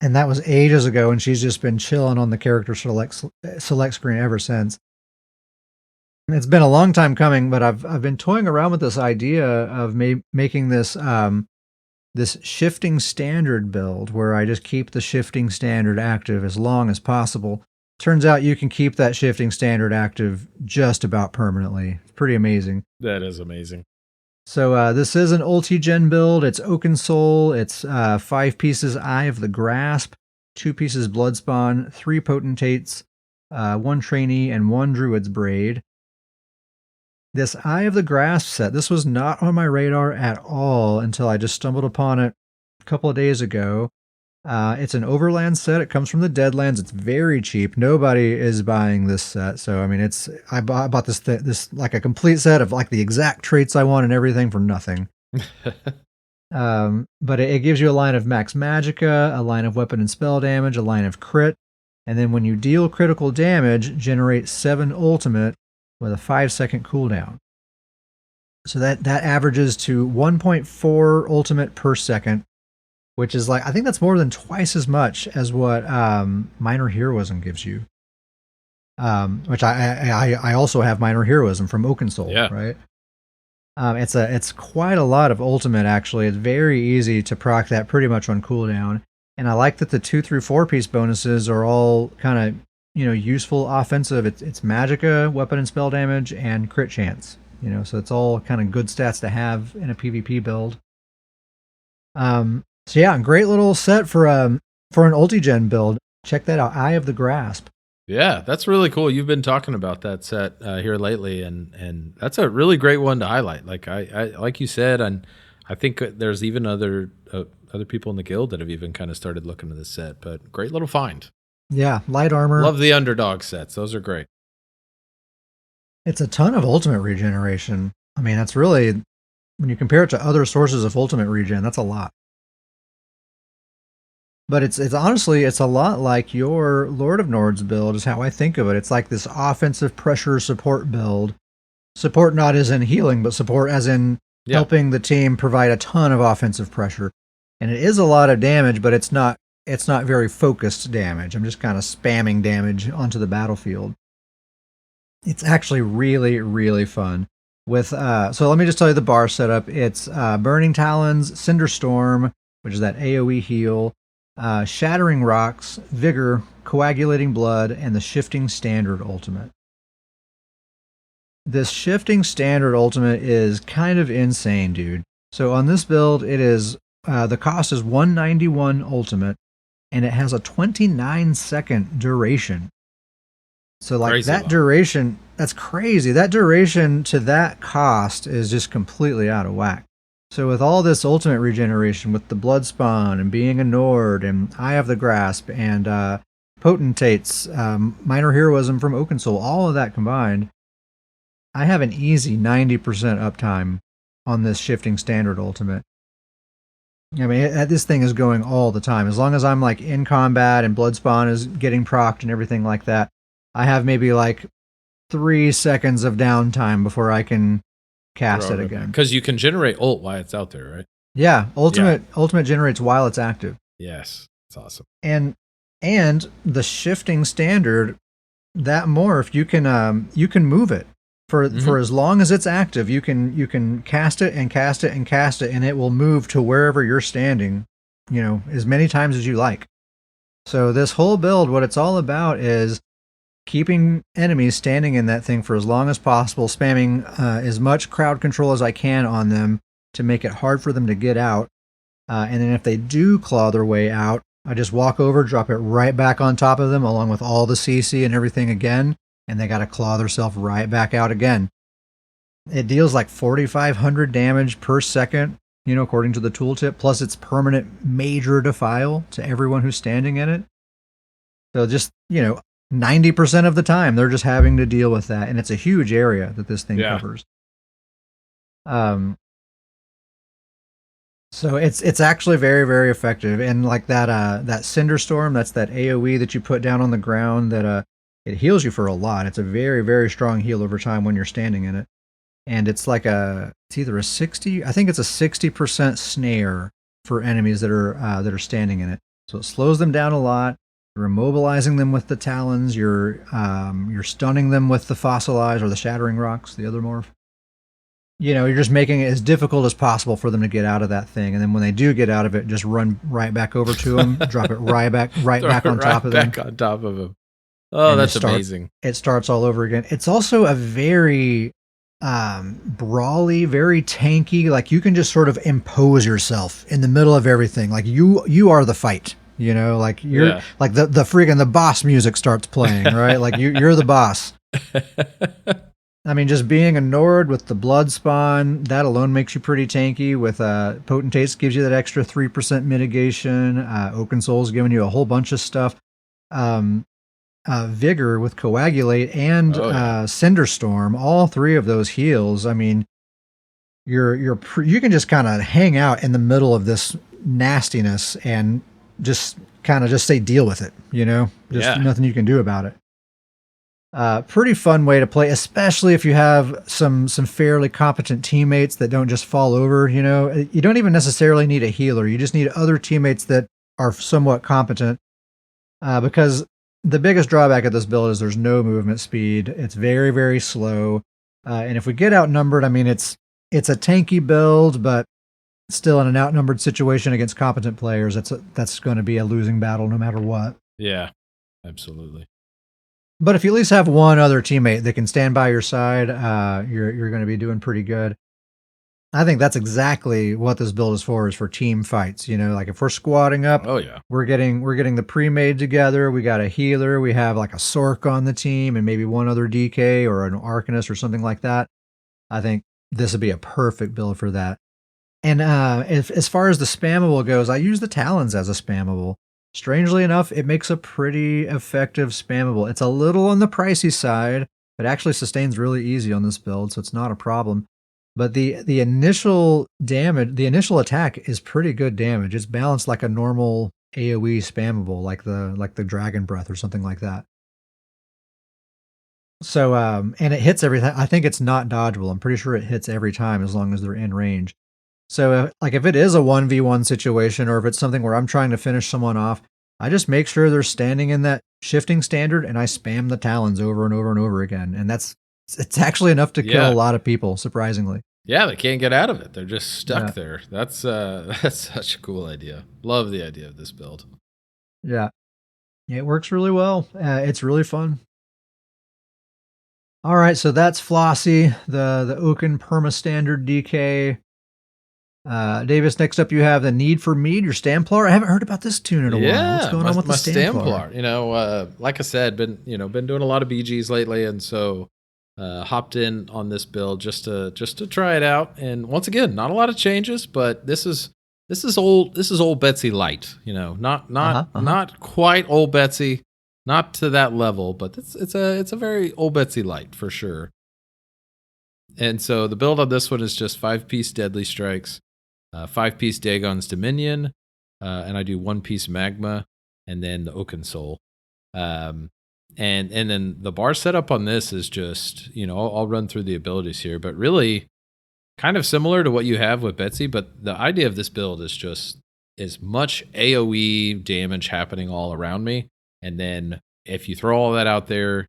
And that was ages ago, and she's just been chilling on the character select screen ever since. It's been a long time coming, but I've been toying around with this idea of making this this shifting standard build where I just keep the shifting standard active as long as possible. Turns out you can keep that shifting standard active just about permanently. It's pretty amazing. That is amazing. So this is an Ultigen build. It's Oaken Soul. It's 5 pieces Eye of the Grasp, 2 pieces Bloodspawn, 3 Potentates, 1 Trainee, and 1 Druid's Braid. This Eye of the Grasp set, this was not on my radar at all until I just stumbled upon it a couple of days ago. It's an Overland set. It comes from the Deadlands. It's very cheap. Nobody is buying this set. So, I mean, I bought this like a complete set of like the exact traits I want and everything for nothing. But it gives you a line of Max Magicka, a line of weapon and spell damage, a line of crit. And then when you deal critical damage, generate 7 ultimate with a 5-second cooldown. So that averages to 1.4 ultimate per second, which is like, I think that's more than twice as much as what Minor Heroism gives you. Which I also have Minor Heroism from Oaken Soul, right? It's quite a lot of ultimate, actually. It's very easy to proc that pretty much on cooldown. And I like that the 2 through 4 piece bonuses are all kind of, useful offensive. It's Magicka, weapon and spell damage, and crit chance. So it's all kind of good stats to have in a PvP build. So yeah, great little set for an Ultigen build. Check that out, Eye of the Grasp. Yeah, that's really cool. You've been talking about that set here lately, and that's a really great one to highlight. Like I like you said, and I think there's even other people in the guild that have even kind of started looking at this set. But great little find. Yeah, light armor. Love the underdog sets. Those are great. It's a ton of ultimate regeneration. I mean, that's really, when you compare it to other sources of ultimate regen, that's a lot. But it's honestly, it's a lot like your Lord of Nords build is how I think of it. It's like this offensive pressure support build. Support not as in healing, but support as in helping the team provide a ton of offensive pressure. And it is a lot of damage, but it's not very focused damage. I'm just kind of spamming damage onto the battlefield. It's actually really, really fun. So let me just tell you the bar setup. It's Burning Talons, Cinderstorm, which is that AoE heal, Shattering Rocks, Vigor, Coagulating Blood, and the Shifting Standard ultimate. This Shifting Standard ultimate is kind of insane, dude. So on this build, it is the cost is 191 ultimate, and it has a 29-second duration. So like crazy that duration, that's crazy. That duration to that cost is just completely out of whack. So with all this ultimate regeneration, with the Bloodspawn and being a Nord and Eye of the Grasp and Potentates, Minor Heroism from Oaken Soul, all of that combined, I have an easy 90% uptime on this shifting standard ultimate. I mean, this thing is going all the time. As long as I'm like in combat and Bloodspawn is getting procced and everything like that, I have maybe like 3 seconds of downtime before I can cast it again. Because you can generate ult while it's out there, right? Yeah, ultimate generates while it's active. Yes, it's awesome. And the shifting standard, that morph, you can move it for as long as it's active. You can cast it and cast it and cast it, and it will move to wherever you're standing, as many times as you like. So this whole build, what it's all about is keeping enemies standing in that thing for as long as possible, spamming as much crowd control as I can on them to make it hard for them to get out. And then if they do claw their way out, I just walk over, drop it right back on top of them, along with all the CC and everything again, and they got to claw themselves right back out again. It deals like 4,500 damage per second, according to the tooltip, plus it's permanent major defile to everyone who's standing in it. So just, 90% of the time, they're just having to deal with that, and it's a huge area that this thing covers. So it's actually very, very effective, and like that Cinderstorm, that's that AOE that you put down on the ground that it heals you for a lot. It's a very, very strong heal over time when you're standing in it, and it's like it's either a 60% snare for enemies that are standing in it. So it slows them down a lot. You're immobilizing them with the talons. You're stunning them with the fossilize or the shattering rocks, the other morph. You're just making it as difficult as possible for them to get out of that thing. And then when they do get out of it, just run right back over to them, drop it right back on top of them. Back on top of them. Oh, that's amazing. It starts all over again. It's also a very brawly, very tanky, like you can just sort of impose yourself in the middle of everything. Like you are the fight. Like you're like the freaking the boss music starts playing, right? Like you're the boss. I mean, just being a Nord with the Bloodspawn, that alone makes you pretty tanky. With Potentates gives you that extra 3% mitigation. Oaken Soul's giving you a whole bunch of stuff. Vigor with Coagulate and Cinderstorm, all three of those heals. I mean, you can just kind of hang out in the middle of this nastiness and just say deal with it. Nothing you can do about it. Pretty fun way to play, especially if you have some fairly competent teammates that don't just fall over. You don't even necessarily need a healer. You just need other teammates that are somewhat competent. Because the biggest drawback of this build is there's no movement speed. It's very, very slow. And if we get outnumbered, I mean, it's a tanky build, but still in an outnumbered situation against competent players, that's going to be a losing battle no matter what. Yeah, absolutely. But if you at least have one other teammate that can stand by your side, you're going to be doing pretty good. I think that's exactly what this build is for team fights. Like if we're squatting up, we're getting the pre-made together. We got a healer. We have like a Sork on the team and maybe one other DK or an Arcanist or something like that. I think this would be a perfect build for that. And as far as the spammable goes, I use the Talons as a spammable. Strangely enough, it makes a pretty effective spammable. It's a little on the pricey side, but actually sustains really easy on this build, so it's not a problem. But the initial damage, the initial attack is pretty good damage. It's balanced like a normal AoE spammable, like the Dragon Breath or something like that. So, and it hits every time. I think it's not dodgeable. I'm pretty sure it hits every time as long as they're in range. So, if it is a 1v1 situation, or if it's something where I'm trying to finish someone off, I just make sure they're standing in that shifting standard, and I spam the Talons over and over and over again. And it's actually enough to kill a lot of people, surprisingly. Yeah, they can't get out of it. They're just stuck there. That's such a cool idea. Love the idea of this build. Yeah, it works really well. It's really fun. All right, so that's Flossy, the Oaken Perma Standard DK. Davis, next up you have the Need for Mead, your Stamplar. I haven't heard about this tune in a while. What's going on with the Stamplar? Like I said, been doing a lot of BGs lately, and so hopped in on this build just to try it out. And once again, not a lot of changes, but this is old Betsy light. Not quite old Betsy, not to that level, but it's a very old Betsy light for sure. And so the build on this one is just 5-piece Deadly Strikes, 5-piece Dagon's Dominion, and I do 1-piece Magma, and then the Oaken Soul. And then the bar setup on this is just, I'll run through the abilities here, but really kind of similar to what you have with Betsy, but the idea of this build is just as much AoE damage happening all around me. And then if you throw all that out there,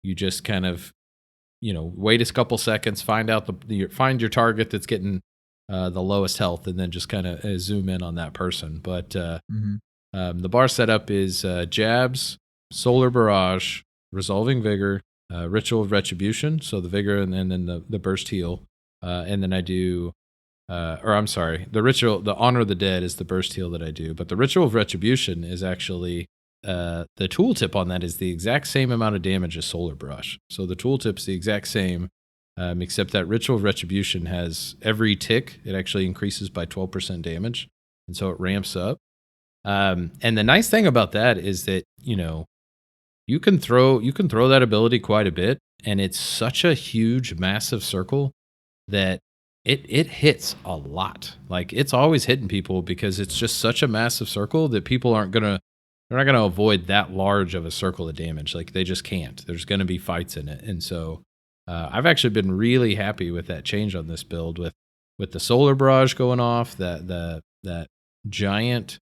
you just kind of, wait a couple seconds, find your target that's getting the lowest health, and then just kind of zoom in on that person. But the bar setup is Jabs, Solar Barrage, Resolving Vigor, Ritual of Retribution, so the Vigor, and then the Burst Heal. And then I do, the Honor of the Dead is the burst heal that I do, but the Ritual of Retribution is actually, the tooltip on that is the exact same amount of damage as Solar Barrage. So the tooltip's the exact same, except that Ritual of Retribution has every tick, it actually increases by 12% damage, and so it ramps up. And the nice thing about that is that, you can throw that ability quite a bit, and it's such a huge, massive circle that it hits a lot. Like, it's always hitting people because it's just such a massive circle that people they're not gonna avoid that large of a circle of damage. Like, they just can't. There's gonna be fights in it, and so I've actually been really happy with that change on this build with the Solar Barrage going off, that giant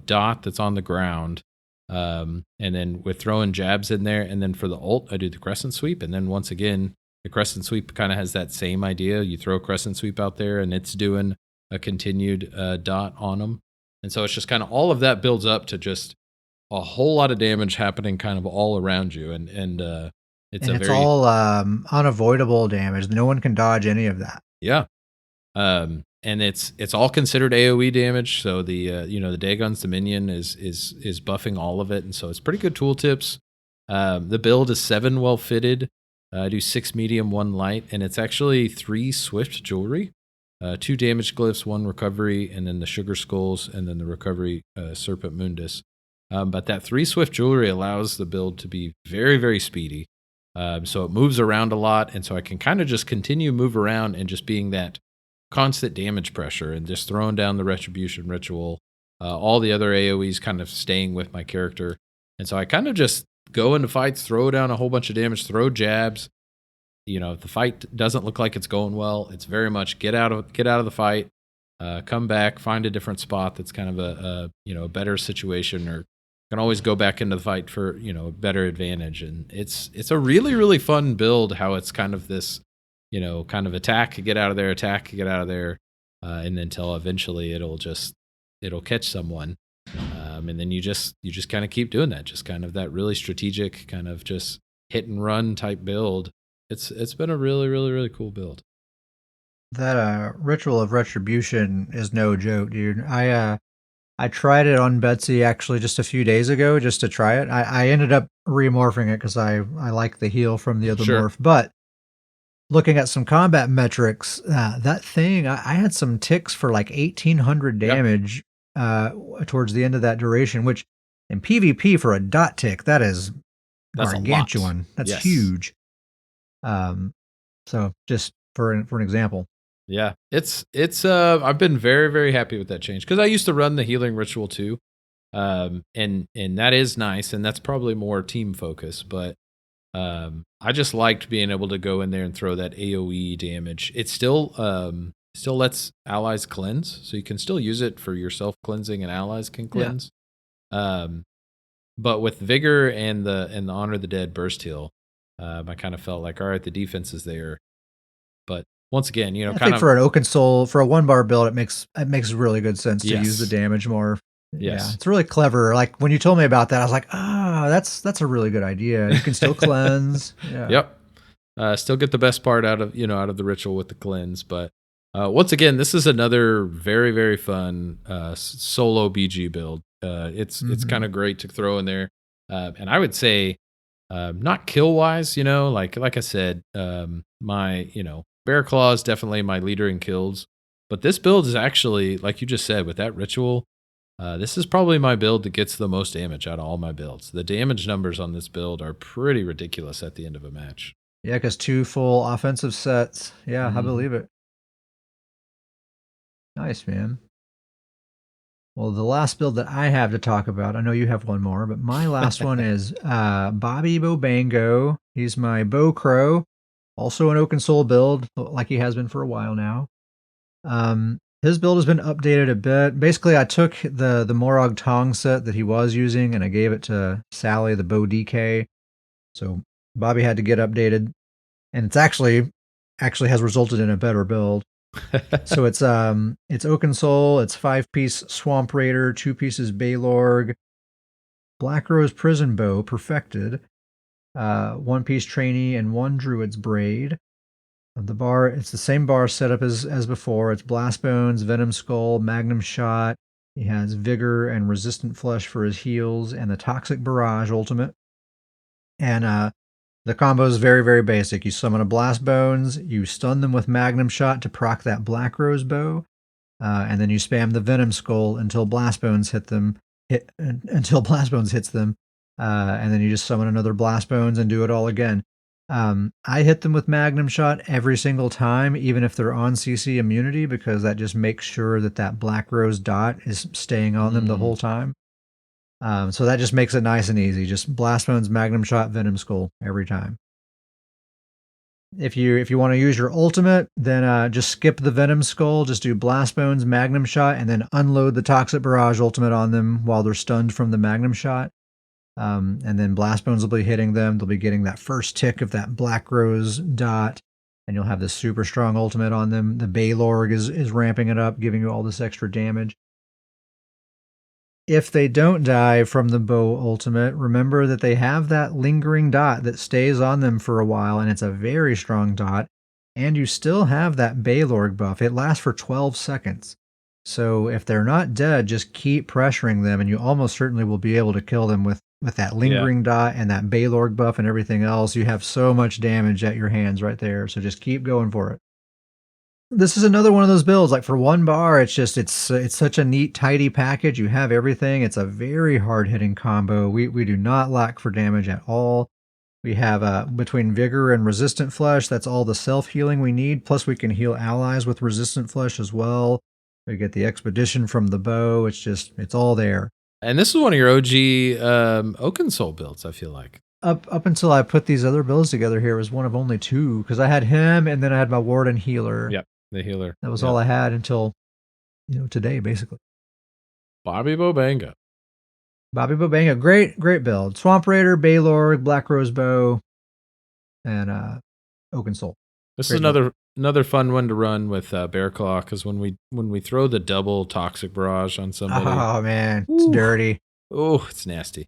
dot that's on the ground, and then with throwing jabs in there, and then for the ult I do the Crescent Sweep, and then once again the Crescent Sweep kind of has that same idea. You throw a Crescent Sweep out there, and it's doing a continued dot on them. And so it's just kind of all of that builds up to just a whole lot of damage happening kind of all around you. And it's all unavoidable damage. No one can dodge any of that. Yeah. And it's all considered AoE damage. So the Dagon's Dominion is buffing all of it. And so it's pretty good tooltips. The build is 7 well fitted. I do 6 medium, 1 light, and it's actually 3 swift jewelry, 2 damage glyphs, 1 recovery, and then the Sugar Skulls, and then the recovery Serpent Mundus. But that 3 swift jewelry allows the build to be very, very speedy. So it moves around a lot, and so I can kind of just continue move around and just being that constant damage pressure and just throwing down the Retribution Ritual, all the other AoEs kind of staying with my character. And so I kind of just go into fights, throw down a whole bunch of damage, throw jabs. If the fight doesn't look like it's going well, it's very much get out of the fight, come back, find a different spot that's kind of a better situation, or can always go back into the fight for a better advantage. And it's a really, really fun build. How it's kind of this kind of attack, get out of there, attack, get out of there, and then until eventually it'll catch someone. And then you just kind of keep doing that, just kind of that really strategic kind of just hit and run type build. It's been a really, really, really cool build. That Ritual of Retribution is no joke, dude. I tried it on Betsy actually just a few days ago just to try it. I ended up remorphing it because I like the heal from the other morph. But looking at some combat metrics, that thing, I had some ticks for like 1,800 damage. Towards the end of that duration, which in PvP for a dot tick, that's gargantuan. That's huge. So just for an example. Yeah, it's I've been very, very happy with that change because I used to run the healing ritual too, and that is nice, and that's probably more team focus. But I just liked being able to go in there and throw that AoE damage. It still lets allies cleanse, so you can still use it for yourself cleansing, and allies can cleanse. Yeah. But with Vigor and the Honor of the Dead burst heal, I kind of felt like, all right, the defense is there. But once again, I think for an Oaken Soul, for a 1-bar build, it makes really good sense to use the damage more. Yes. Yeah, it's really clever. Like when you told me about that, I was like, that's a really good idea. You can still cleanse. Yeah. Yep. Still get the best part out of the ritual with the cleanse, but once again, this is another very, very fun solo BG build. It's kind of great to throw in there, and I would say not kill wise. Like I said, my Bear Claw is definitely my leader in kills, but this build is actually, like you just said, with that ritual. This is probably my build that gets the most damage out of all my builds. The damage numbers on this build are pretty ridiculous at the end of a match. Yeah, because 2 full offensive sets. Yeah, I Mhm. believe it. Nice, man. Well, the last build that I have to talk about, I know you have one more, but my last one is Bobby Bobango. He's my Bow Crow, also an Oaken Soul build, like he has been for a while now. His build has been updated a bit. Basically, I took the Morag Tong set that he was using and I gave it to Sally, the Bow DK. So Bobby had to get updated, and it's actually has resulted in a better build. So it's Oaken Soul, it's 5-piece Swamp Raider, 2 pieces Baylorg, Black Rose Prison Bow perfected, 1-piece Trainee, and 1 Druid's Braid. The bar, it's the same bar setup as before. It's Blast Bones, Venom Skull, Magnum Shot. He has Vigor and Resistant Flesh for his heals, and the Toxic Barrage ultimate. And the combo is very, very basic. You summon a Blast Bones, you stun them with Magnum Shot to proc that Black Rose Bow, and then you spam the Venom Skull until Blast Bones hits them, and then you just summon another Blast Bones and do it all again. I hit them with Magnum Shot every single time, even if they're on CC immunity, because that just makes sure that Black Rose dot is staying on them the whole time. So that just makes it nice and easy. Just Blast Bones, Magnum Shot, Venom Skull every time. If you want to use your ultimate, then just skip the Venom Skull. Just do Blast Bones, Magnum Shot, and then unload the Toxic Barrage ultimate on them while they're stunned from the Magnum Shot. And then Blast Bones will be hitting them. They'll be getting that first tick of that Black Rose dot, and you'll have this super strong ultimate on them. The Baylorg is ramping it up, giving you all this extra damage. If they don't die from the bow ultimate, remember that they have that lingering dot that stays on them for a while, and it's a very strong dot. And you still have that Baylorg buff. It lasts for 12 seconds. So if they're not dead, just keep pressuring them, and you almost certainly will be able to kill them with that lingering dot and that Baylorg buff and everything else. You have so much damage at your hands right there. So just keep going for it. This is another one of those builds. Like for 1 bar, it's such a neat, tidy package. You have everything. It's a very hard hitting combo. We do not lack for damage at all. We have between Vigor and Resistant Flesh, that's all the self healing we need. Plus, we can heal allies with Resistant Flesh as well. We get the Expedition from the bow. It's all there. And this is one of your OG Oaken Soul builds, I feel like. Up until I put these other builds together here, it was one of only 2 because I had him and then I had my Warden Healer. Yep, the healer. That was all I had until today, basically. Bobby Bobango. Bobby Bobango, great build. Swamp Raider, Baylorg, Black Rose Bow, and Oaken Soul. This Great is another fun one to run with Bear Claw, because when we throw the double Toxic Barrage on somebody, oh man, it's dirty. Oh, it's nasty.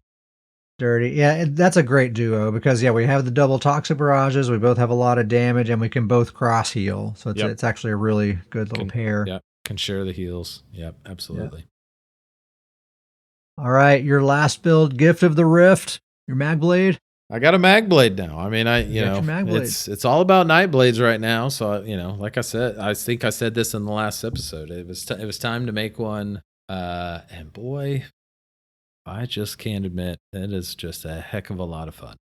Dirty. Yeah, that's a great duo because we have the double Toxic Barrages. We both have a lot of damage, and we can both cross heal. So it's actually a really good little pair. Yeah, can share the heals. Yep, absolutely. Yep. All right, your last build, Gift of the Rift, your Magblade. I got a Magblade now. I mean, it's all about Nightblades right now. So like I said, I think I said this in the last episode. It was time to make one. And boy, I just can't admit that is just a heck of a lot of fun.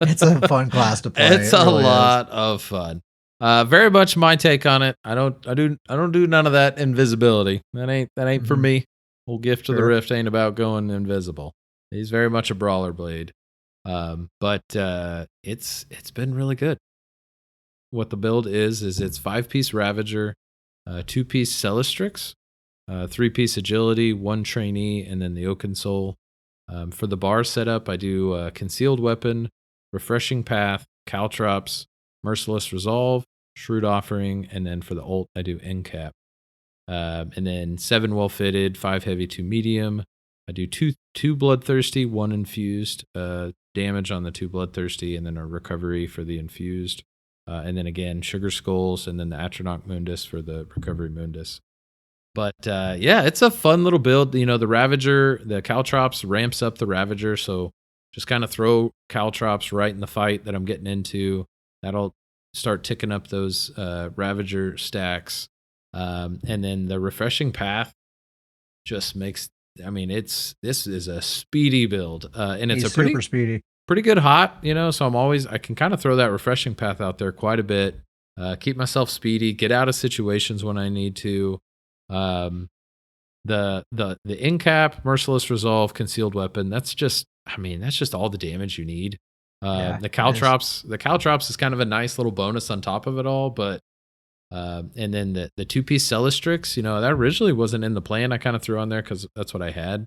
It's a fun class to play. It's a lot of fun. Very much my take on it. I don't do none of that invisibility. That ain't for me. Whole Gift of the Rift ain't about going invisible. He's very much a brawler blade. But it's been really good. What the build is it's 5-piece Ravager, 2-piece Celestrix, 3-piece Agility, 1 Trainee, and then the Oaken Soul. For the bar setup, I do Concealed Weapon, Refreshing Path, Caltrops, Merciless Resolve, Shrewd Offering, and then for the ult, I do Endcap. And then 7 Well Fitted, 5 Heavy, 2 Medium. I do two Bloodthirsty, 1 Infused, damage on the 2 Bloodthirsty, and then a recovery for the Infused. And then again, Sugar Skulls, and then the Atronach Mundus for the Recovery Mundus. But it's a fun little build. The Ravager, the Caltrops ramps up the Ravager, so just kind of throw Caltrops right in the fight that I'm getting into. That'll start ticking up those Ravager stacks. And then the Refreshing Path just makes, this is a speedy build. And it's super speedy. pretty good hot, so I can kind of throw that refreshing path out there quite a bit, keep myself speedy, get out of situations when I need to. Um, the in cap, merciless resolve, concealed weapon. That's just all the damage you need. The caltrops is kind of a nice little bonus on top of it all, but and then the 2-piece Celestrix, that originally wasn't in the plan. I kind of threw on there because that's what I had,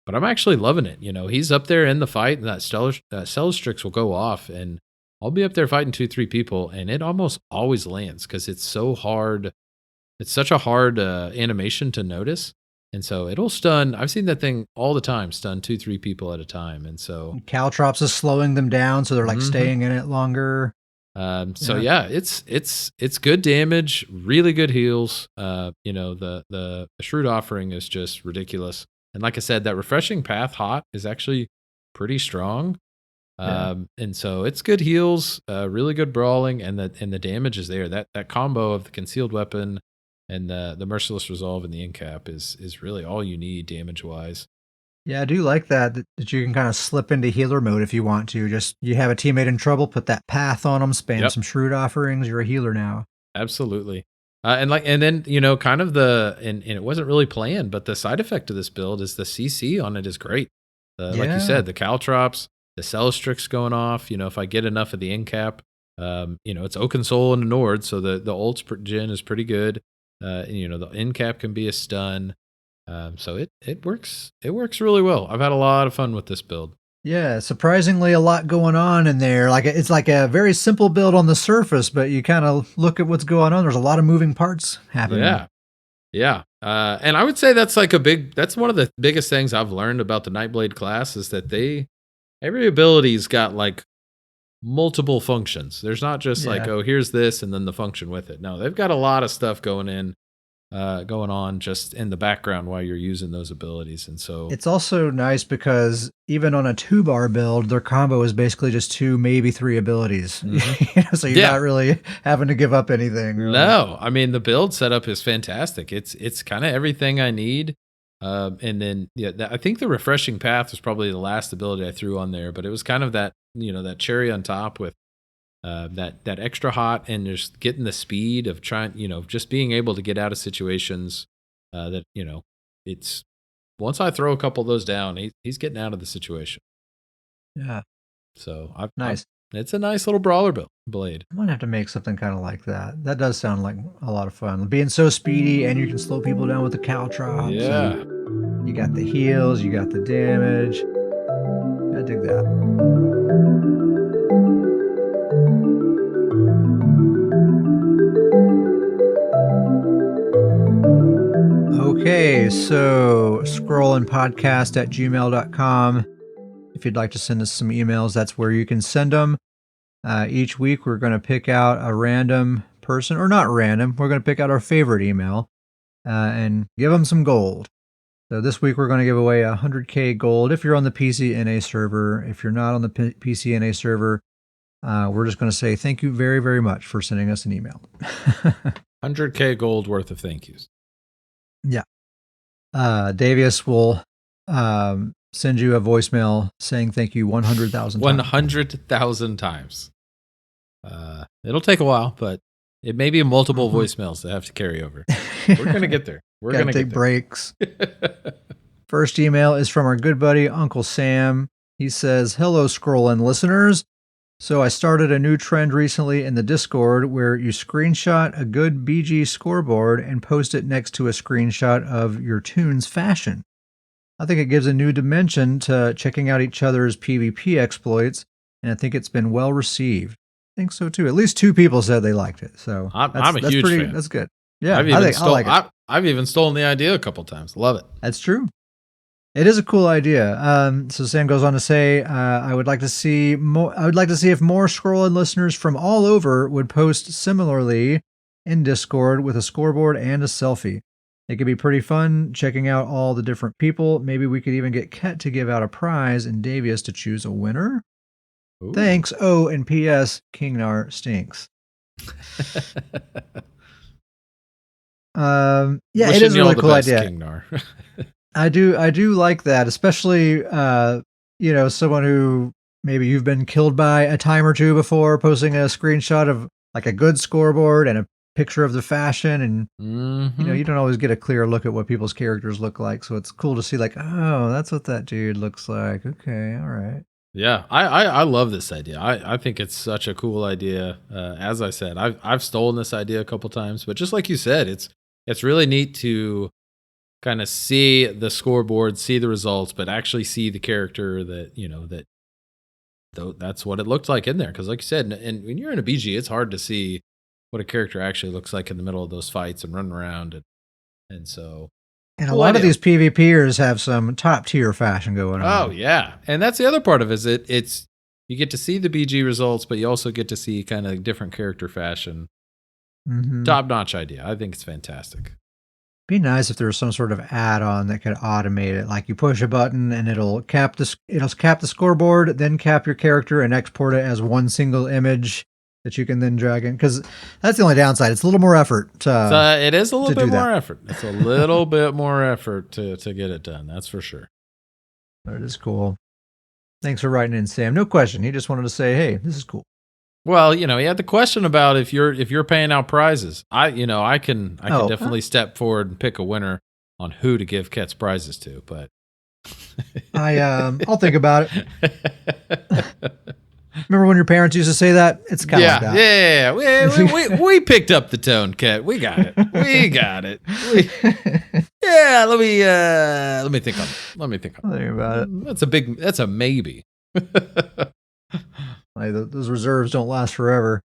but I'm actually loving it. He's up there in the fight, and that Celestrix will go off, and I'll be up there fighting 2-3 people, and it almost always lands because it's so hard. It's such a hard animation to notice. And so it'll stun. I've seen that thing all the time, stun 2-3 people at a time. And so Caltrops is slowing them down, so they're like staying in it longer. It's good damage, really good heals. The Shrewd Offering is just ridiculous. And like I said, that refreshing path hot is actually pretty strong. And so it's good heals, really good brawling, and the damage is there. That combo of the concealed weapon and the merciless resolve and the in cap is really all you need damage wise. Yeah, I do like that you can kind of slip into healer mode if you want to. Just you have a teammate in trouble, put that path on them, spam some Shrewd Offerings, you're a healer now. Absolutely. And then kind of and it wasn't really planned, but the side effect of this build is the CC on it is great. Like you said, the Caltrops, the Celestrix going off. If I get enough of the in cap, it's Oaken Soul and the Nord, so the ults gen is pretty good. The in cap can be a stun. So it works. It works really well. I've had a lot of fun with this build. Yeah, surprisingly a lot going on in there. Like it's like a very simple build on the surface, but you kind of look at what's going on. There's a lot of moving parts happening. Yeah. And I would say that's one of the biggest things I've learned about the Nightblade class is that every ability's got like multiple functions. There's not just like, oh, here's this and then the function with it. No, they've got a lot of stuff going on just in the background while you're using those abilities. And so it's also nice because even on a 2-bar build, their combo is basically just 2, maybe 3 abilities. So you're not really having to give up anything. Really. No, I mean, the build setup is fantastic. It's kind of everything I need. And then, I think the refreshing path was probably the last ability I threw on there, but it was kind of that, that cherry on top with that extra hot and just getting the speed of trying, just being able to get out of situations that, it's once I throw a couple of those down, he's getting out of the situation. Yeah. So nice. It's a nice little brawler blade. I'm going to have to make something kind of like that. That does sound like a lot of fun. Being so speedy and you can slow people down with the Caltrops. Yeah. You got the heals, you got the damage. I dig that. Okay, so scrollandpodcast@gmail.com. If you'd like to send us some emails, that's where you can send them. Each week, we're going to pick out a random person, or not random, we're going to pick out our favorite email and give them some gold. So this week, we're going to give away 100K gold if you're on the PCNA server. If you're not on the PCNA server, we're just going to say thank you very, very much for sending us an email. 100K gold worth of thank yous. Yeah. Davius will send you a voicemail saying thank you 100,000 times. 100,000 times. It'll take a while, but it may be multiple voicemails that have to carry over. We're going to get there. We're going to take breaks. First email is from our good buddy, Uncle Sam. He says, "Hello, Scrollin' listeners. So I started a new trend recently in the Discord where you screenshot a good BG scoreboard and post it next to a screenshot of your tune's fashion. I think it gives a new dimension to checking out each other's PvP exploits, and I think it's been well received." I think so too. At least 2 people said they liked it. So I'm a huge fan. That's good. Yeah, I've even stolen the idea a couple times. Love it. That's true. It is a cool idea. So Sam goes on to say, I would like to see if more Scrollin' listeners from all over would post similarly in Discord with a scoreboard and a selfie. It could be pretty fun checking out all the different people. Maybe we could even get Ket to give out a prize and Davius to choose a winner. Ooh. Thanks. Oh, and P.S. Kingnar stinks. Yeah, it is a really cool idea. Kingnar. I do like that, especially someone who maybe you've been killed by a time or two before, posting a screenshot of like a good scoreboard and a picture of the fashion, and you don't always get a clear look at what people's characters look like. So it's cool to see like, oh, that's what that dude looks like. Okay, all right. Yeah, I love this idea. I think it's such a cool idea. As I said, I've stolen this idea a couple times, but just like you said, it's really neat to kind of see the scoreboard, see the results, but actually see the character that's what it looked like in there. Because like you said, and when you're in a BG, it's hard to see what a character actually looks like in the middle of those fights and running around, and so. And a lot of these PvPers have some top tier fashion going on. Oh yeah, and that's the other part of it. It's you get to see the BG results, but you also get to see kind of different character fashion. Top notch idea. I think it's fantastic. Be nice if there was some sort of add-on that could automate it. Like you push a button and it'll cap the scoreboard, then cap your character and export it as one single image that you can then drag in. Because that's the only downside. It's a little more effort. It is a little bit more effort. It's a little bit more effort to get it done. That's for sure. That is cool. Thanks for writing in, Sam. No question. He just wanted to say, hey, this is cool. Well, he had the question about if you're paying out prizes. I can definitely step forward and pick a winner on who to give Ket's prizes to, but I'll think about it. Remember when your parents used to say that? It's kind of like that. Yeah. We picked up the tone, Ket. We got it. Let me think on it. Let me think about it. That's a maybe. Those reserves don't last forever.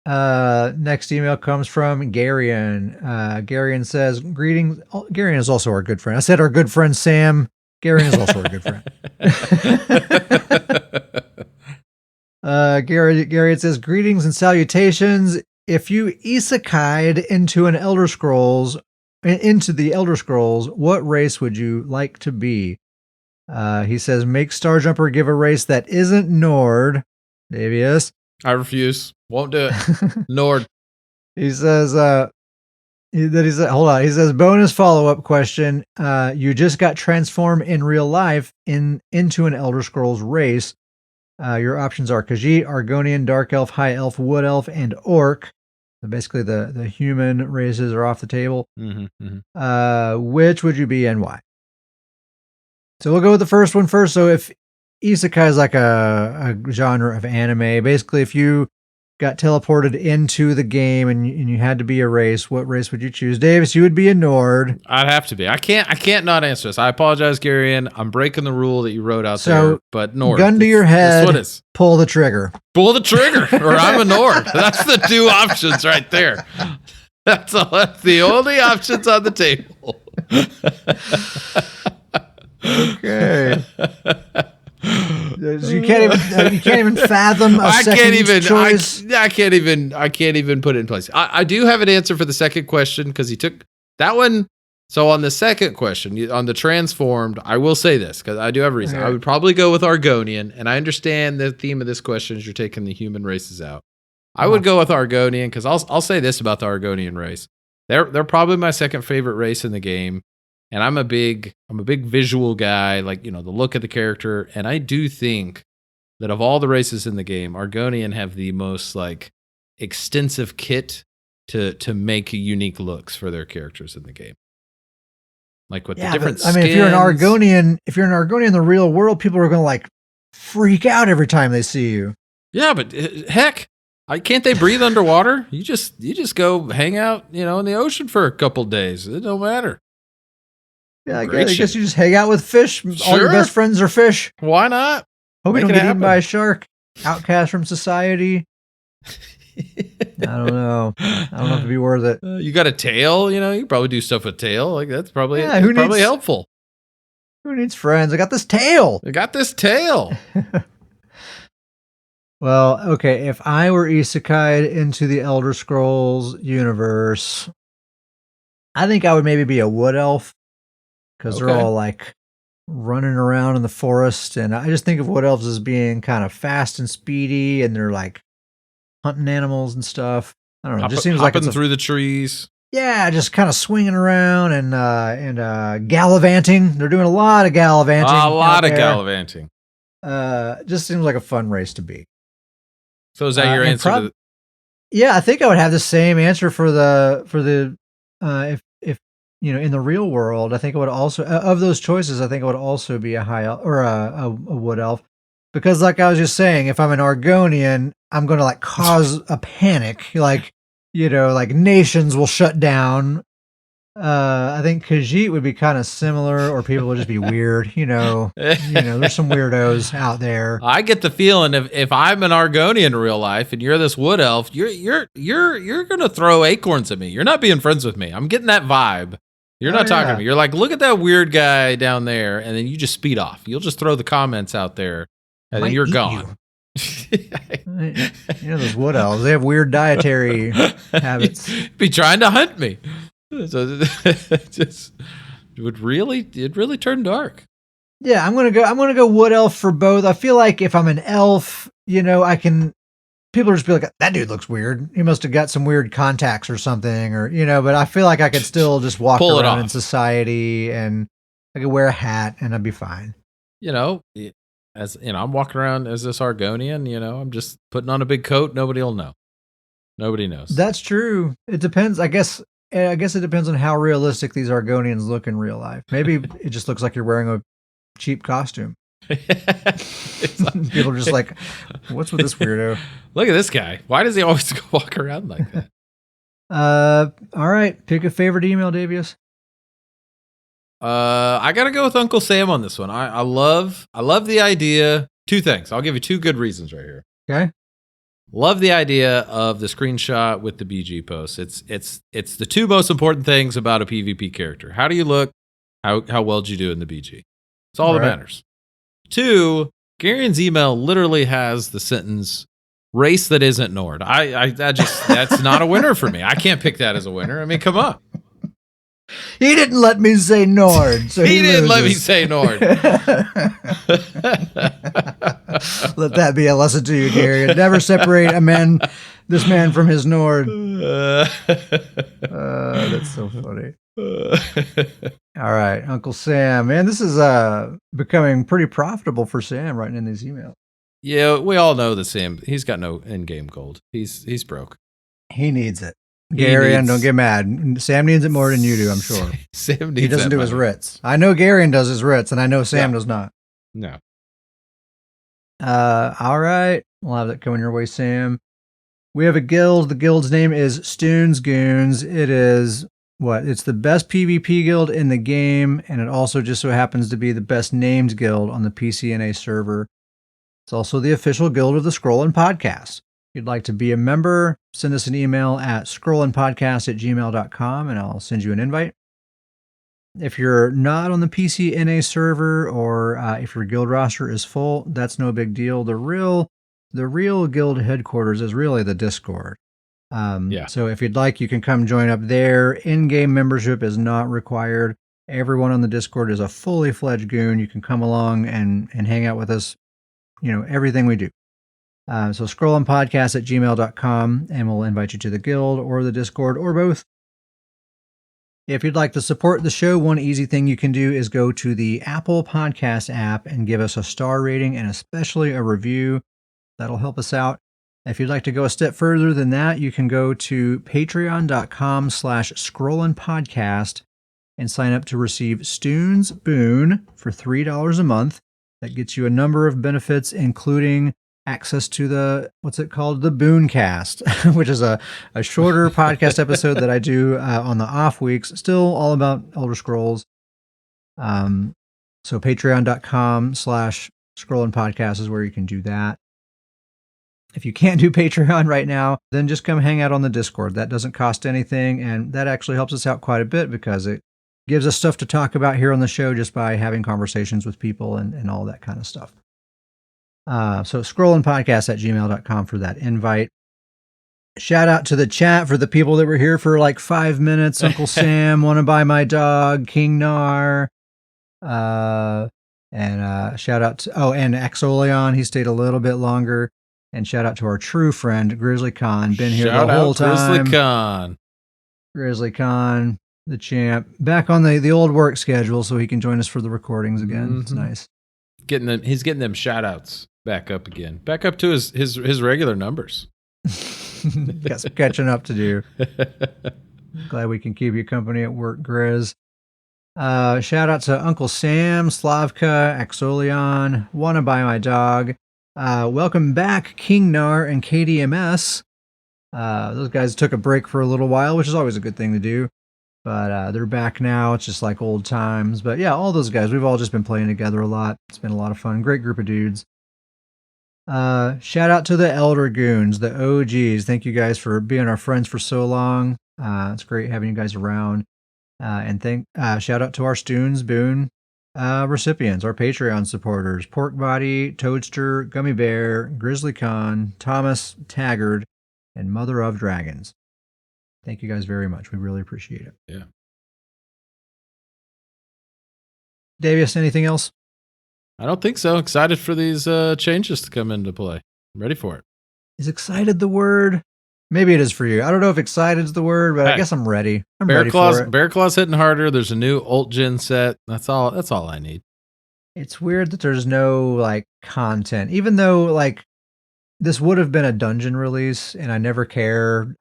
Next email comes from Garion. Garion says, greetings. Oh, Garion is also our good friend. I said our good friend Sam. Garion is also our good friend. Garion says, greetings and salutations. If you isekai'd into the Elder Scrolls, what race would you like to be? He says, make Starjumper give a race that isn't Nord. Davius. I refuse. Won't do it. Nord. He says, hold on. He says, bonus follow-up question. You just got transformed in real life into an Elder Scrolls race. Your options are Khajiit, Argonian, Dark Elf, High Elf, Wood Elf, and Orc. So basically, the human races are off the table. Which would you be and why? So we'll go with the first one first. So if isekai is like a genre of anime, basically if you got teleported into the game and you had to be a race, what race would you choose? Davis, you would be a Nord. I'd have to be. I can't not answer this. I apologize, Garion. I'm breaking the rule that you wrote out there, but Nord. Gun to your head, pull the trigger. Pull the trigger, or I'm a Nord. That's the two options right there. That's the only options on the table. Okay. You can't even fathom a second choice. I can't even put it in place. I do have an answer for the second question because he took that one. So on the second question, on the transformed, I will say this because I do have a reason. Okay. I would probably go with Argonian, and I understand the theme of this question is you're taking the human races out. I would go with Argonian because I'll say this about the Argonian race. They're probably my second favorite race in the game. And I'm a big visual guy, like, the look of the character. And I do think that of all the races in the game, Argonian have the most like extensive kit to make unique looks for their characters in the game. Like with the different skins. If you're an Argonian in the real world, people are going to like freak out every time they see you. Yeah, but heck, can't they breathe underwater? You just go hang out, in the ocean for a couple days. It don't matter. Yeah, I guess you just hang out with fish. Sure. All your best friends are fish. Why not? Hope you don't get eaten by a shark. Outcast from society. I don't know. I don't know if it'd be worth it. You got a tail, you can probably do stuff with tail. Like that's probably helpful. Who needs friends? I got this tail. Well, okay. If I were isekai'd into the Elder Scrolls universe, I think I would maybe be a wood elf. Because they're all like running around in the forest. And I just think of wood elves as being kind of fast and speedy. And they're like hunting animals and stuff. I don't know. It just seems like it's through the trees. Yeah, just kind of swinging around and gallivanting. They're doing a lot of gallivanting. A lot of gallivanting. Just seems like a fun race to be. So is that your answer? Yeah, I think I would have the same answer for the if in the real world. I think it would also of those choices. I think it would also be a high elf or a wood elf, because like I was just saying, if I'm an Argonian, I'm going to like cause a panic, like like nations will shut down. I think Khajiit would be kind of similar, or people would just be weird. There's some weirdos out there. I get the feeling if I'm an Argonian in real life and you're this wood elf, you're gonna throw acorns at me. You're not being friends with me. I'm getting that vibe. You're not talking to me. You're like, look at that weird guy down there, and then you just speed off. You'll just throw the comments out there, and then you're gone. Those wood elves, they have weird dietary habits. Be trying to hunt me. So it really turned dark. Yeah, I'm gonna go wood elf for both. I feel like if I'm an elf, people will just be like, that dude looks weird. He must have got some weird contacts or something, or but I feel like I could still just walk around in society, and I could wear a hat and I'd be fine. I'm walking around as this Argonian, I'm just putting on a big coat. Nobody will know. Nobody knows. That's true. It depends. I guess it depends on how realistic these Argonians look in real life. Maybe it just looks like you're wearing a cheap costume. People are just like, what's with this weirdo? Look at this guy. Why does he always walk around like that? All right. Pick a favorite email, Davius. I gotta go with Uncle Sam on this one. I love the idea. Two things. I'll give you two good reasons right here. Okay. Love the idea of the screenshot with the BG post. It's the two most important things about a PvP character. How do you look? How well did you do in the BG? It's all that matters. Two, Garion's email literally has the sentence "race that isn't Nord." That's not a winner for me. I can't pick that as a winner. I mean, come on. He didn't let me say Nord, so he didn't let me say Nord. Let that be a lesson to you, Gary. Never separate this man from his Nord. That's so funny. All right, Uncle Sam. Man, this is becoming pretty profitable for Sam writing in these emails. Yeah, we all know that Sam, he's got no in-game gold. He's broke. He needs it. Garion, don't get mad. Sam needs it more than you do, I'm sure. Sam needs He doesn't do his writs. I know Garion does his writs, and I know Sam does not. No. All right. We'll have that coming your way, Sam. We have a guild. The guild's name is Stoons Goons. It is it's the best PvP guild in the game, and it also just so happens to be the best named guild on the PCNA server. It's also the official guild of the Scrollin' Podcast. If you'd like to be a member, send us an email at scrollandpodcast@gmail.com, and I'll send you an invite. If you're not on the PCNA server, or if your guild roster is full, that's no big deal. The real guild headquarters is really the Discord. So if you'd like, you can come join up there. In-game membership is not required. Everyone on the Discord is a fully fledged goon. You can come along and hang out with us. Everything we do. So scrollandpodcast@gmail.com, and we'll invite you to the guild or the Discord or both. If you'd like to support the show, one easy thing you can do is go to the Apple Podcast app and give us a star rating and especially a review. That'll help us out. If you'd like to go a step further than that, you can go to patreon.com/scrollandpodcast and sign up to receive Stoons Boon for $3 a month. That gets you a number of benefits, including access to the Booncast, which is a shorter podcast episode that I do on the off weeks, still all about Elder Scrolls. So patreon.com/scrollandpodcast is where you can do that. If you can't do Patreon right now, then just come hang out on the Discord. That doesn't cost anything, and that actually helps us out quite a bit because it gives us stuff to talk about here on the show just by having conversations with people and all that kind of stuff. So scrollandpodcast@gmail.com for that invite. Shout out to the chat for the people that were here for like 5 minutes. Uncle Sam, want to buy my dog, King Nar. And shout out to, and Axolion, he stayed a little bit longer. And shout out to our true friend, Grizzly Khan, been here the whole time. Grizzly Khan, the champ, back on the old work schedule so he can join us for the recordings again. Mm-hmm. It's nice. He's getting them shout outs back up again. Back up to his regular numbers. Got some catching up to do. Glad we can keep you company at work, Grizz. Shout out to Uncle Sam, Slavka, Axolion, Wanna Buy My Dog. Welcome back, King Nar and KDMS. Those guys took a break for a little while, which is always a good thing to do. But they're back now. It's just like old times. But yeah, all those guys, we've all just been playing together a lot. It's been a lot of fun. Great group of dudes. Shout out to the Elder Goons, the OGs. Thank you guys for being our friends for so long. It's great having you guys around. And shout out to our Stoons Boon recipients, our Patreon supporters, Pork Body, Toadster, Gummy Bear, Grizzly Con, Thomas, Taggart, and Mother of Dragons. Thank you guys very much. We really appreciate it. Yeah. Davius, anything else? I don't think so. Excited for these changes to come into play. I'm ready for it. Is excited the word? Maybe it is for you. I don't know if excited is the word, but I guess I'm ready. I'm ready for it. Bear Claw's hitting harder. There's a new Ult Gen set. That's all I need. It's weird that there's no like content, even though like this would have been a dungeon release, and I never cared.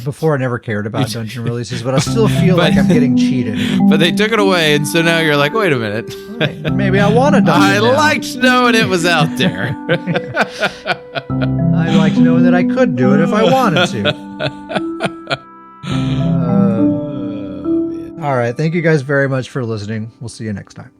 Before I never cared about dungeon releases, but I still feel like I'm getting cheated. But they took it away, and so now you're like, wait a minute. Right. Maybe I want a dungeon. I liked knowing it was out there. I liked knowing that I could do it if I wanted to. All right. Thank you guys very much for listening. We'll see you next time.